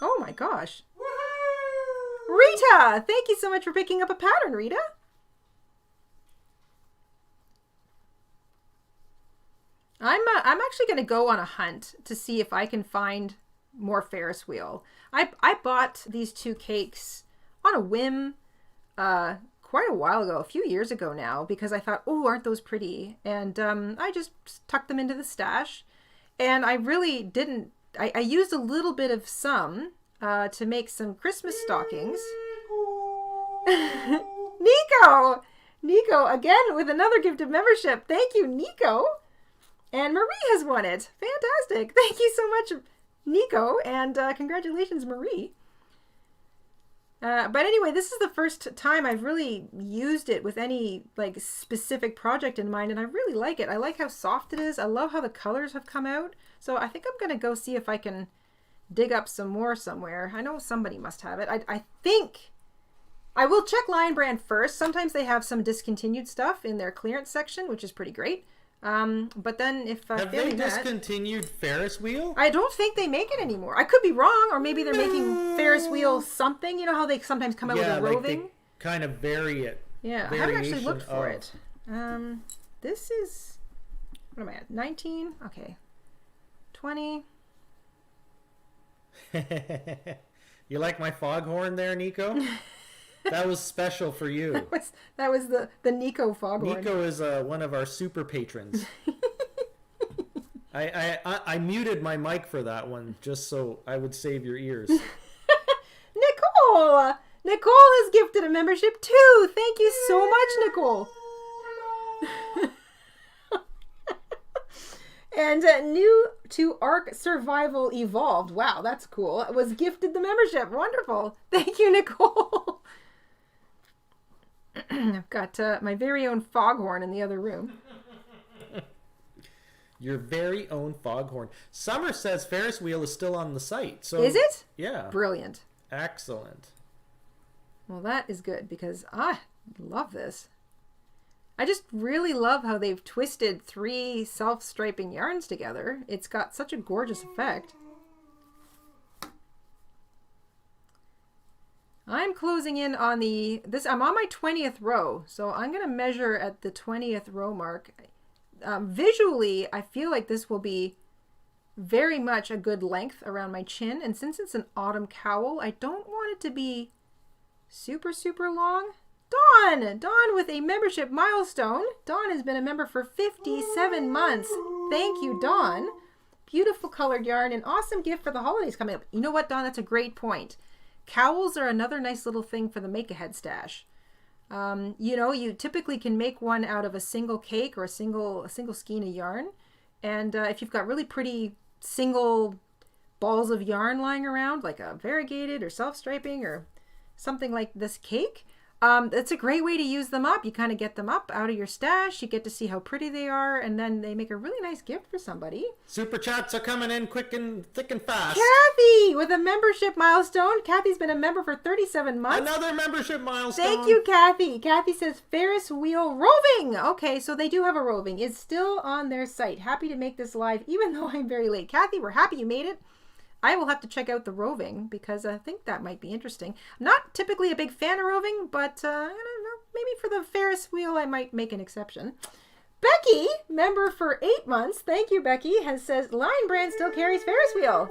Oh my gosh. Rita! Thank you so much for picking up a pattern, Rita. I'm actually going to go on a hunt to see if I can find more Ferris wheel. I bought these 2 cakes on a whim quite a while ago, a few years ago now, because I thought, oh, aren't those pretty? And I just tucked them into the stash. And I really didn't, I used a little bit of some to make some Christmas stockings. Nico! Nico, again, with another gift of membership. Thank you, Nico. And Marie has won it. Fantastic. Thank you so much, Nico. And congratulations, Marie. But anyway, this is the first time I've really used it with any like specific project in mind, and I really like it. I like how soft it is. I love how the colors have come out. So I think I'm going to go see if I can dig up some more somewhere. I know somebody must have it. I think I will check Lion Brand first. Sometimes they have some discontinued stuff in their clearance section, which is pretty great. But then if have they discontinued Ferris wheel? I don't think they make it anymore. I could be wrong, or maybe they're making Ferris wheel something. You know how they sometimes come out with a roving? Like they kind of vary it. Yeah, I haven't actually looked for it. This is, what am I at? 19? Okay. 20. You like my foghorn there, Nico? That was special for you. That was the Nico foghorn. Nico is one of our super patrons. I muted my mic for that one just so I would save your ears. Nicole! Nicole has gifted a membership too. Thank you so much, Nicole. And new to Ark Survival Evolved. Wow, that's cool. It was gifted the membership. Wonderful. Thank you, Nicole. I've got my very own foghorn in the other room. Your very own foghorn. Summer says Ferris wheel is still on the site. So is it? Yeah. Brilliant. Excellent. Well, that is good because I love this. I just really love how they've twisted 3 self-striping yarns together. It's got such a gorgeous effect. I'm closing in on I'm on my 20th row, so I'm going to measure at the 20th row mark. Visually, I feel like this will be very much a good length around my chin, and since it's an autumn cowl, I don't want it to be super, super long. Dawn with a membership milestone. Dawn has been a member for 57 months. Thank you, Dawn. Beautiful colored yarn, an awesome gift for the holidays coming up. You know what, Dawn? That's a great point. Cowls are another nice little thing for the make-ahead stash. You know, you typically can make one out of a single cake or a single skein of yarn. And if you've got really pretty single balls of yarn lying around, like a variegated or self-striping or something like this cake, it's a great way to use them up. You kind of get them up out of your stash. You get to see how pretty they are, and then they make a really nice gift for somebody. Super chats are coming in quick and thick and fast. Kathy with a membership milestone. Kathy's been a member for 37 months. Another membership milestone. Thank you, Kathy. Kathy says Ferris wheel roving. Okay, so they do have a roving. It's still on their site. Happy to make this live, even though I'm very late. Kathy, we're happy you made it. I will have to check out the roving because I think that might be interesting. I'm not typically a big fan of roving, but I don't know, maybe for the Ferris wheel I might make an exception. Becky, member for 8 months, thank you, Becky, says Lion Brand still carries Ferris wheel.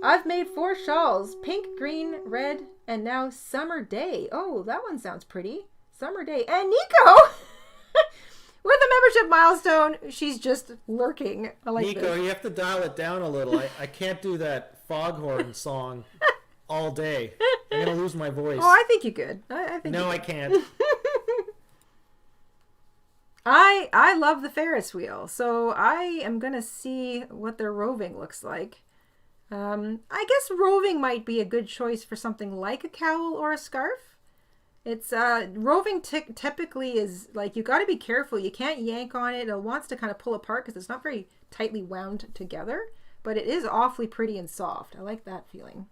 I've made 4 shawls, pink, green, red, and now Summer Day. Oh, that one sounds pretty. Summer Day. And Nico! With a membership milestone, she's just lurking. I like Nico, this. you have to dial it down a little. I can't do that foghorn song all day. I'm going to lose my voice. Oh, I think you could. I think no, I can't. I love the Ferris wheel, so I am going to see what their roving looks like. I guess roving might be a good choice for something like a cowl or a scarf. It's roving typically is like, you got to be careful. You can't yank on it. It wants to kind of pull apart because it's not very tightly wound together, but it is awfully pretty and soft. I like that feeling.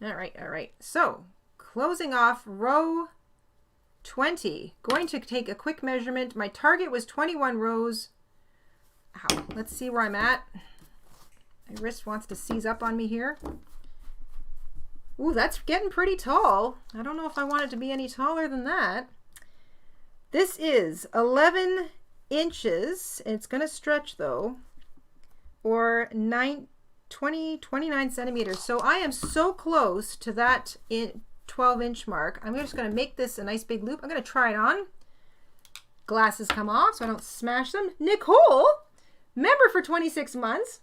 All right. So closing off row 20. Going to take a quick measurement. My target was 21 rows. Ow. Let's see where I'm at. My wrist wants to seize up on me here. Ooh, that's getting pretty tall. I don't know if I want it to be any taller than that. This is 11 inches. It's going to stretch though. Or 29 centimeters. So I am so close to that 12-inch mark. I'm just going to make this a nice big loop. I'm going to try it on. Glasses come off so I don't smash them. Nicole, member for 26 months.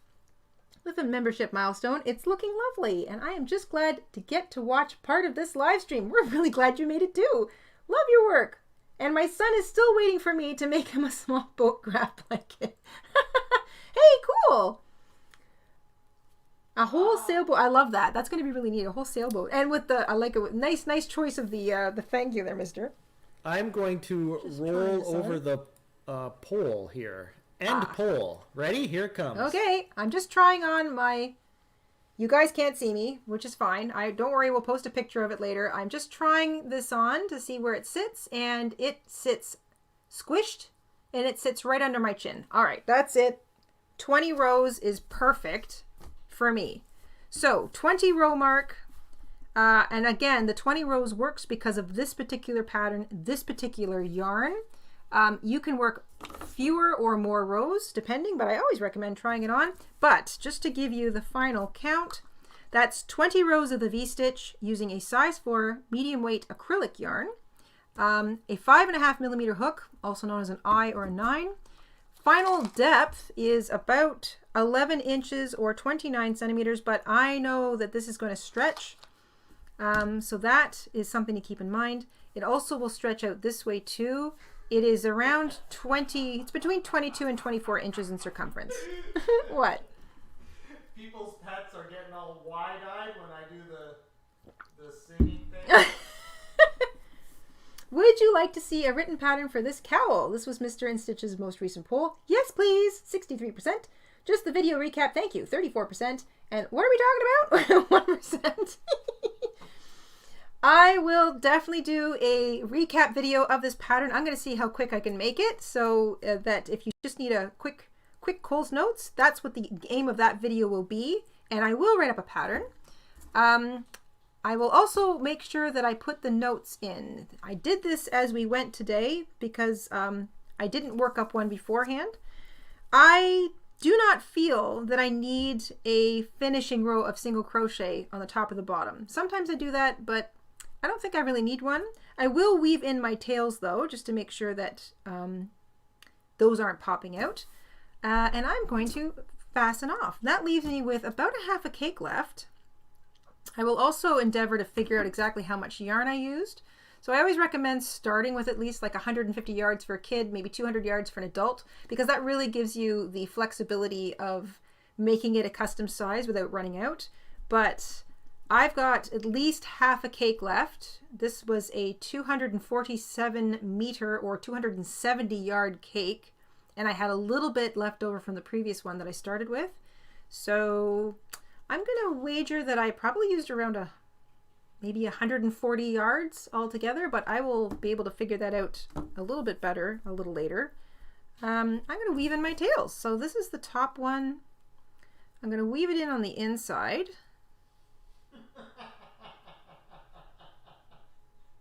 With a membership milestone. It's looking lovely, and I am just glad to get to watch part of this live stream. We're really glad you made it too. Love your work. And my son is still waiting for me to make him a small boat grab blanket. Hey, cool. A whole sailboat. I love that. That's going to be really neat. A whole sailboat. And with the, I like it. Nice choice of the thank you there, mister. I'm going to roll over the pole here. End pole. Ready? Here it comes. Okay, I'm just trying on my... You guys can't see me, which is fine. Don't worry, we'll post a picture of it later. I'm just trying this on to see where it sits, and it sits squished, and it sits right under my chin. All right, that's it. 20 rows is perfect for me. So, 20 row mark. And again, the 20 rows works because of this particular pattern, this particular yarn. You can work fewer or more rows depending, but I always recommend trying it on. But just to give you the final count, that's 20 rows of the V-stitch using a size 4 medium weight acrylic yarn, a 5.5 millimeter hook, also known as an I or a 9. Final depth is about 11 inches or 29 centimeters, but I know that this is going to stretch. So that is something to keep in mind. It also will stretch out this way too. It is around 20, it's between 22 and 24 inches in circumference. What? People's pets are getting all wide-eyed when I do the singing thing. Would you like to see a written pattern for this cowl? This was Mr. InStitches' most recent poll. Yes, please. 63%. Just the video recap. Thank you. 34%. And what are we talking about? 1%. I will definitely do a recap video of this pattern. I'm going to see how quick I can make it, so that if you just need a quick Cole's notes, that's what the aim of that video will be. And I will write up a pattern. I will also make sure that I put the notes in. I did this as we went today because I didn't work up one beforehand. I do not feel that I need a finishing row of single crochet on the top or the bottom. Sometimes I do that, but I don't think I really need one. I will weave in my tails though, just to make sure that those aren't popping out. And I'm going to fasten off. That leaves me with about a half a cake left. I will also endeavor to figure out exactly how much yarn I used. So I always recommend starting with at least like 150 yards for a kid, maybe 200 yards for an adult, because that really gives you the flexibility of making it a custom size without running out. But I've got at least half a cake left. This was a 247 meter or 270 yard cake, and I had a little bit left over from the previous one that I started with. So I'm going to wager that I probably used around maybe 140 yards altogether, but I will be able to figure that out a little bit better a little later. I'm going to weave in my tails. So this is the top one. I'm going to weave it in on the inside.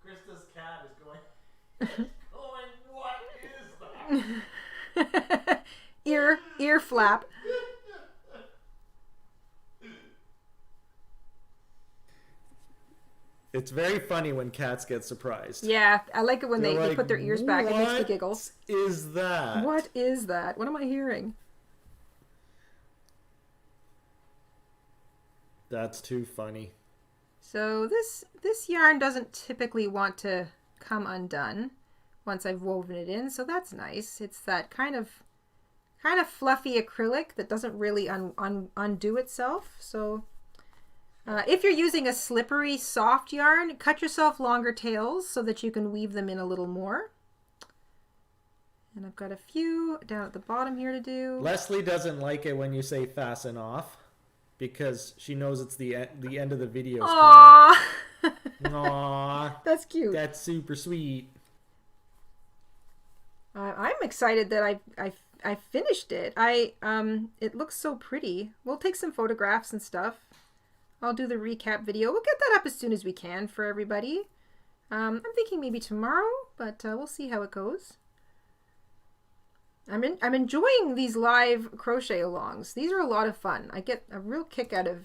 Krista's cat is going, what is that? Ear flap. It's very funny when cats get surprised. Yeah, I like it when they put their ears back. It makes me giggle. What is that? What is that? What am I hearing? That's too funny. So this yarn doesn't typically want to come undone once I've woven it in, so that's nice. It's that kind of fluffy acrylic that doesn't really undo itself. So if you're using a slippery soft yarn, cut yourself longer tails so that you can weave them in a little more. And I've got a few down at the bottom here to do. Leslie doesn't like it when you say fasten off because she knows it's the end of the video. Aww. Aww. That's cute. That's super sweet. I'm excited that I finished it. It looks so pretty. We'll take some photographs and stuff. I'll do the recap video. We'll get that up as soon as we can for everybody. I'm thinking maybe tomorrow, but we'll see how it goes. I'm enjoying these live crochet alongs. These are a lot of fun. I get a real kick out of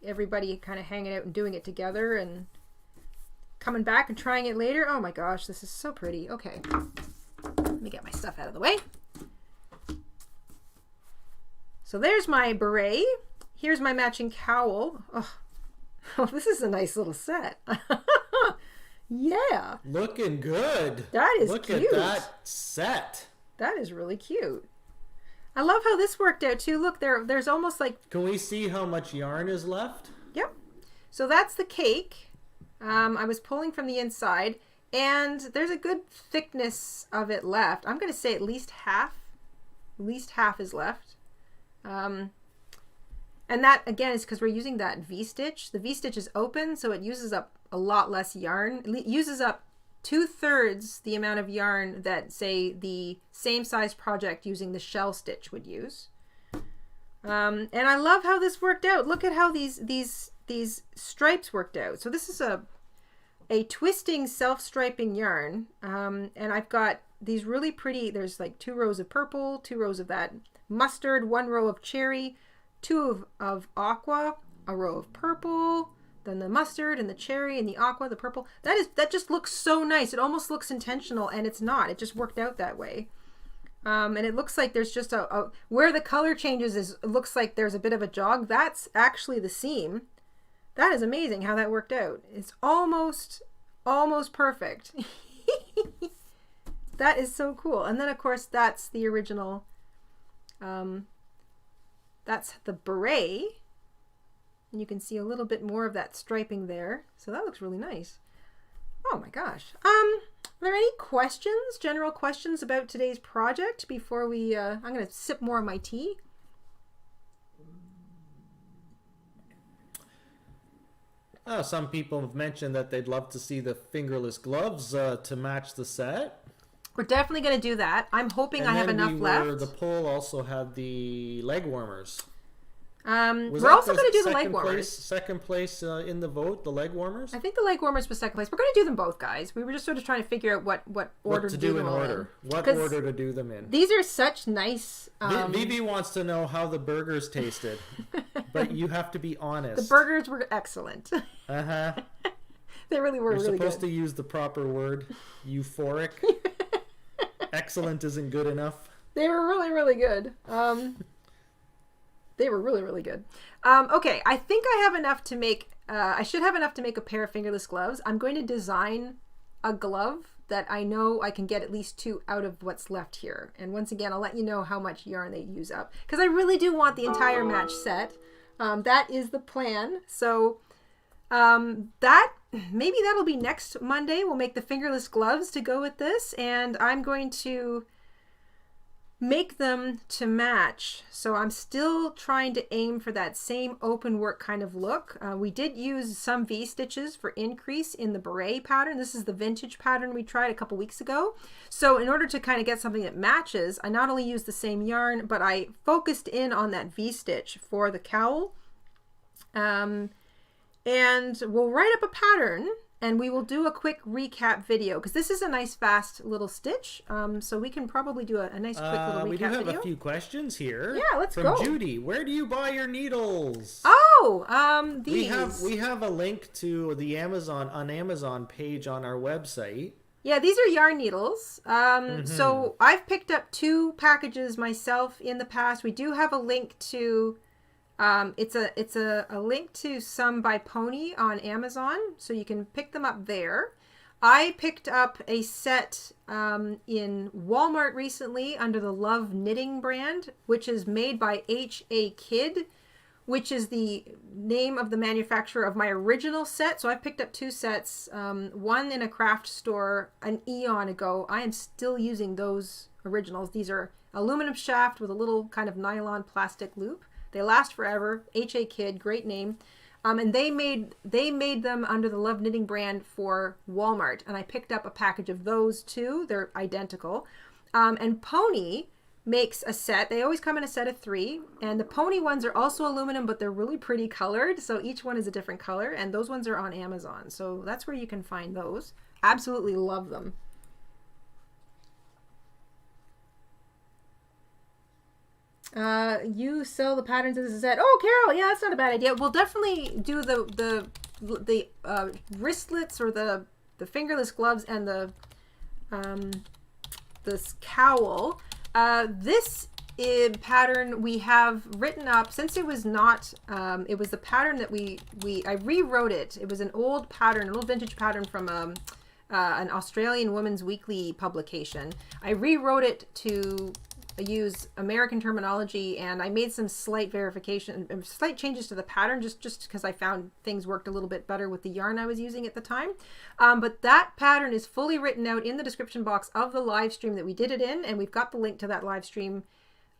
everybody kind of hanging out and doing it together and coming back and trying it later. Oh my gosh, this is so pretty. Okay, let me get my stuff out of the way. So there's my beret. Here's my matching cowl. Oh, this is a nice little set. Yeah. Looking good. That is Look cute. Look at that set. That is really cute. I love how this worked out too. Look, there's almost like... Can we see how much yarn is left? Yep. So that's the cake. I was pulling from the inside, and there's a good thickness of it left. I'm going to say at least half. At least half is left. And that, again, is because we're using that V-stitch. The V-stitch is open, so it uses up a lot less yarn. It uses up 2/3 the amount of yarn that, say, the same size project using the shell stitch would use. And I love how this worked out. Look at how these stripes worked out. So this is a twisting self-striping yarn. And I've got these really pretty, there's like 2 rows of purple, 2 rows of that mustard, 1 row of cherry, 2 of aqua, a row of purple, then the mustard and the cherry and the aqua, the purple. That just looks so nice. It almost looks intentional, and it's not. It just worked out that way. And it looks like there's just where the color changes it looks like there's a bit of a jog. That's actually the seam. That is amazing how that worked out. It's almost perfect. That is so cool. And then of course that's the original. That's the beret, and you can see a little bit more of that striping there. So that looks really nice. Oh my gosh. Are there any questions, general questions about today's project before we, I'm going to sip more of my tea. Some people have mentioned that they'd love to see the fingerless gloves to match the set. We're definitely going to do that. I'm hoping I have enough left. The poll also had the leg warmers. We're also going to do the leg warmers. Second place in the vote, the leg warmers? I think the leg warmers was second place. We're going to do them both, guys. We were just sort of trying to figure out what order to do them in order. What order to do them in. These are such nice... Vivi wants to know how the burgers tasted, but you have to be honest. The burgers were excellent. Uh-huh. They really were. You're really supposed good. to use the proper word. Euphoric. Excellent isn't good enough. They were really, really good. They were really, really good. Okay, I think I have enough to make... I should have enough to make a pair of fingerless gloves. I'm going to design a glove that I know I can get at least 2 out of what's left here. And once again, I'll let you know how much yarn they use up. Because I really do want the entire match set. That is the plan. So maybe that'll be next Monday. We'll make the fingerless gloves to go with this. And I'm going to make them to match. So I'm still trying to aim for that same open work kind of look. We did use some V-stitches for increase in the beret pattern. This is the vintage pattern we tried a couple weeks ago. So in order to kind of get something that matches, I not only used the same yarn, but I focused in on that V-stitch for the cowl. And we'll write up a pattern and we will do a quick recap video because this is a nice fast little stitch. So we can probably do a nice quick little recap video. We do have a few questions here. Yeah, let's go. From Judy, where do you buy your needles? Oh, these. We have a link to the Amazon page on our website. Yeah, these are yarn needles. So I've picked up 2 packages myself in the past. We do have a link to... it's a link to some by Pony on Amazon, so you can pick them up there. I picked up a set in Walmart recently under the Love Knitting brand, which is made by H.A. Kidd, which is the name of the manufacturer of my original set. So I picked up 2 sets, one in a craft store an eon ago. I am still using those originals. These are aluminum shaft with a little kind of nylon plastic loop. They last forever. H.A. Kidd, great name. And they made them under the Love Knitting brand for Walmart. And I picked up a package of those too. They're identical. And Pony makes a set. They always come in a set of 3. And the Pony ones are also aluminum, but they're really pretty colored. So each one is a different color. And those ones are on Amazon. So that's where you can find those. Absolutely love them. You sell the patterns as a set. Oh, Carol, yeah, that's not a bad idea. We'll definitely do the wristlets or the fingerless gloves and the this cowl. This pattern we have written up since it was not. It was the pattern that I rewrote it. It was an old pattern, an old vintage pattern from an Australian Women's Weekly publication. I rewrote it to use American terminology, and I made some slight slight changes to the pattern just because I found things worked a little bit better with the yarn I was using at the time. But that pattern is fully written out in the description box of the live stream that we did it in, and we've got the link to that live stream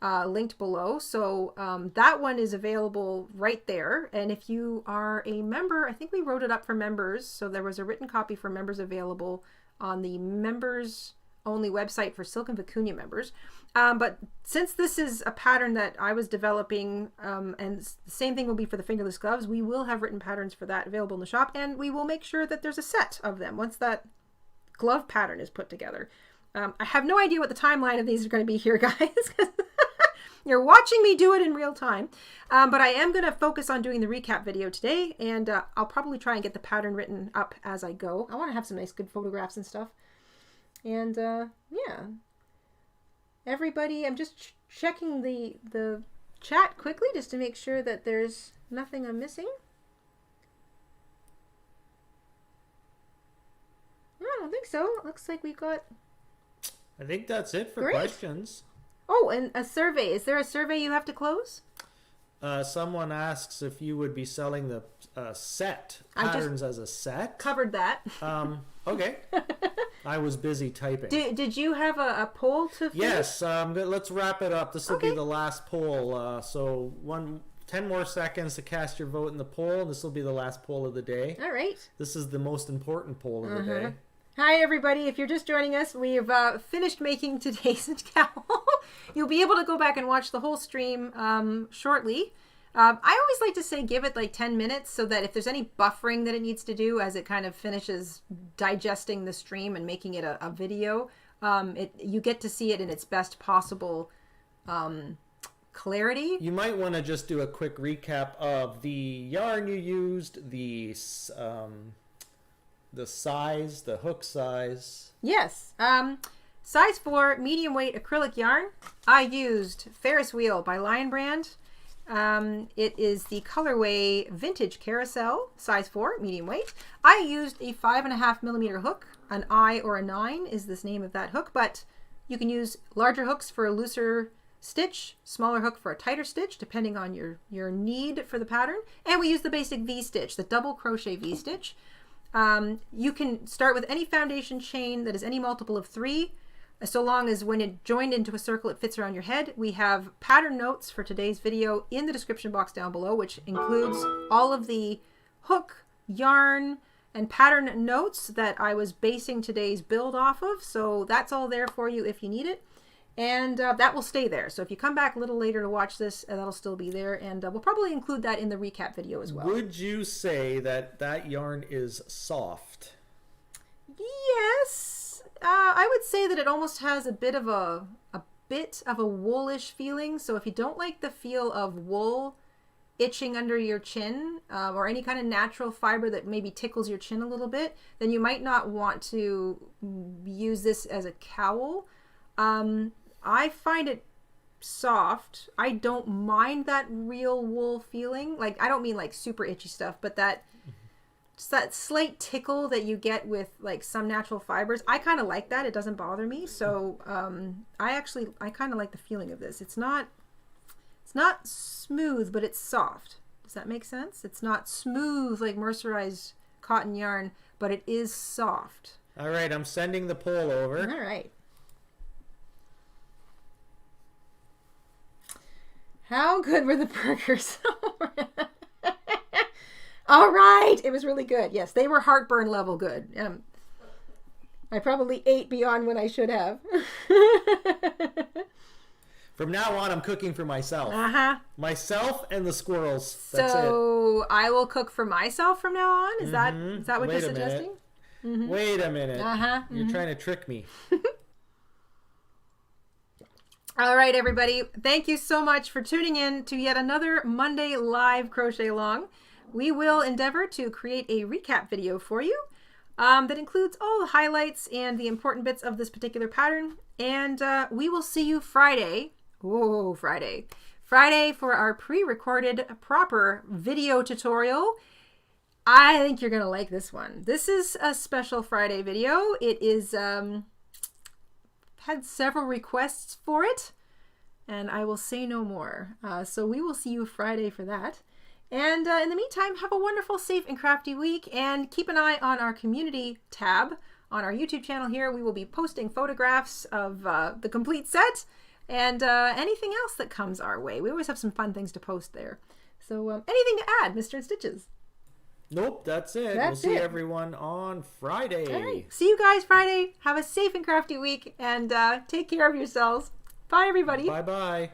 linked below. So that one is available right there. And if you are a member, I think we wrote it up for members. So there was a written copy for members available on the members only website for Silk and Vicuña members. But since this is a pattern that I was developing, and the same thing will be for the fingerless gloves, we will have written patterns for that available in the shop, and we will make sure that there's a set of them once that glove pattern is put together. I have no idea what the timeline of these are going to be here, guys. You're watching me do it in real time. But I am going to focus on doing the recap video today, and I'll probably try and get the pattern written up as I go. I want to have some nice good photographs and stuff. And yeah. Everybody, I'm just checking the chat quickly just to make sure that there's nothing I'm missing. I don't think so. It looks like we got... I think that's it for Great. questions. Oh, and a survey. Is there a survey you have to close? Someone asks if you would be selling the set patterns as a set. Covered that. Okay. I was busy typing. Did you have a poll to finish? Yes. Let's wrap it up. This will be the last poll. So 10 more seconds to cast your vote in the poll. This will be the last poll of the day. All right. This is the most important poll of the day. Hi, everybody. If you're just joining us, we've finished making today's cowl. You'll be able to go back and watch the whole stream shortly. I always like to say give it like 10 minutes so that if there's any buffering that it needs to do as it kind of finishes digesting the stream and making it a video, you get to see it in its best possible clarity. You might want to just do a quick recap of the yarn you used, the size, the hook size. Yes. Size 4 medium weight acrylic yarn. I used Ferris Wheel by Lion Brand. It is the colorway Vintage Carousel, size 4 medium weight. I used a 5.5 millimeter hook. An I or a 9 is this name of that hook, but you can use larger hooks for a looser stitch, smaller hook for a tighter stitch, depending on your need for the pattern. And we use the basic V-stitch, the double crochet V-stitch. You can start with any foundation chain that is any multiple of 3, so long as when it joined into a circle it fits around your head. We have pattern notes for today's video in the description box down below, which includes all of the hook, yarn, and pattern notes that I was basing today's build off of. So that's all there for you if you need it. And that will stay there. So if you come back a little later to watch this, that'll still be there. And we'll probably include that in the recap video as well. Would you say that yarn is soft? Yes. I would say that it almost has a bit of a woolish feeling. So if you don't like the feel of wool itching under your chin, or any kind of natural fiber that maybe tickles your chin a little bit, then you might not want to use this as a cowl. I find it soft. I don't mind that real wool feeling. Like, I don't mean like super itchy stuff, but just that slight tickle that you get with like some natural fibers. I kind of like that. It doesn't bother me. So I kind of like the feeling of this. It's not smooth, but it's soft. Does that make sense? It's not smooth like mercerized cotton yarn, but it is soft. All right, I'm sending the poll over. All right. How good were the burgers? All right. It was really good. Yes, they were heartburn level good. I probably ate beyond what I should have. From now on, I'm cooking for myself. Myself and the squirrels. That's so I will cook for myself from now on? Is that what you're suggesting? Wait a minute. You're trying to trick me. All right, everybody. Thank you so much for tuning in to yet another Monday live crochet along. We will endeavor to create a recap video for you that includes all the highlights and the important bits of this particular pattern. And we will see you Friday. Whoa, Friday. Friday for our pre-recorded proper video tutorial. I think you're going to like this one. This is a special Friday video. It is had several requests for it, and I will say no more. So we will see you Friday for that. And in the meantime, have a wonderful, safe, and crafty week, and keep an eye on our community tab on our YouTube channel here. We will be posting photographs of the complete set and anything else that comes our way. We always have some fun things to post there. So anything to add, Mr. InStitches? Nope, that's it. We'll see everyone on Friday. All right. See you guys Friday. Have a safe and crafty week, and take care of yourselves. Bye, everybody. Bye-bye.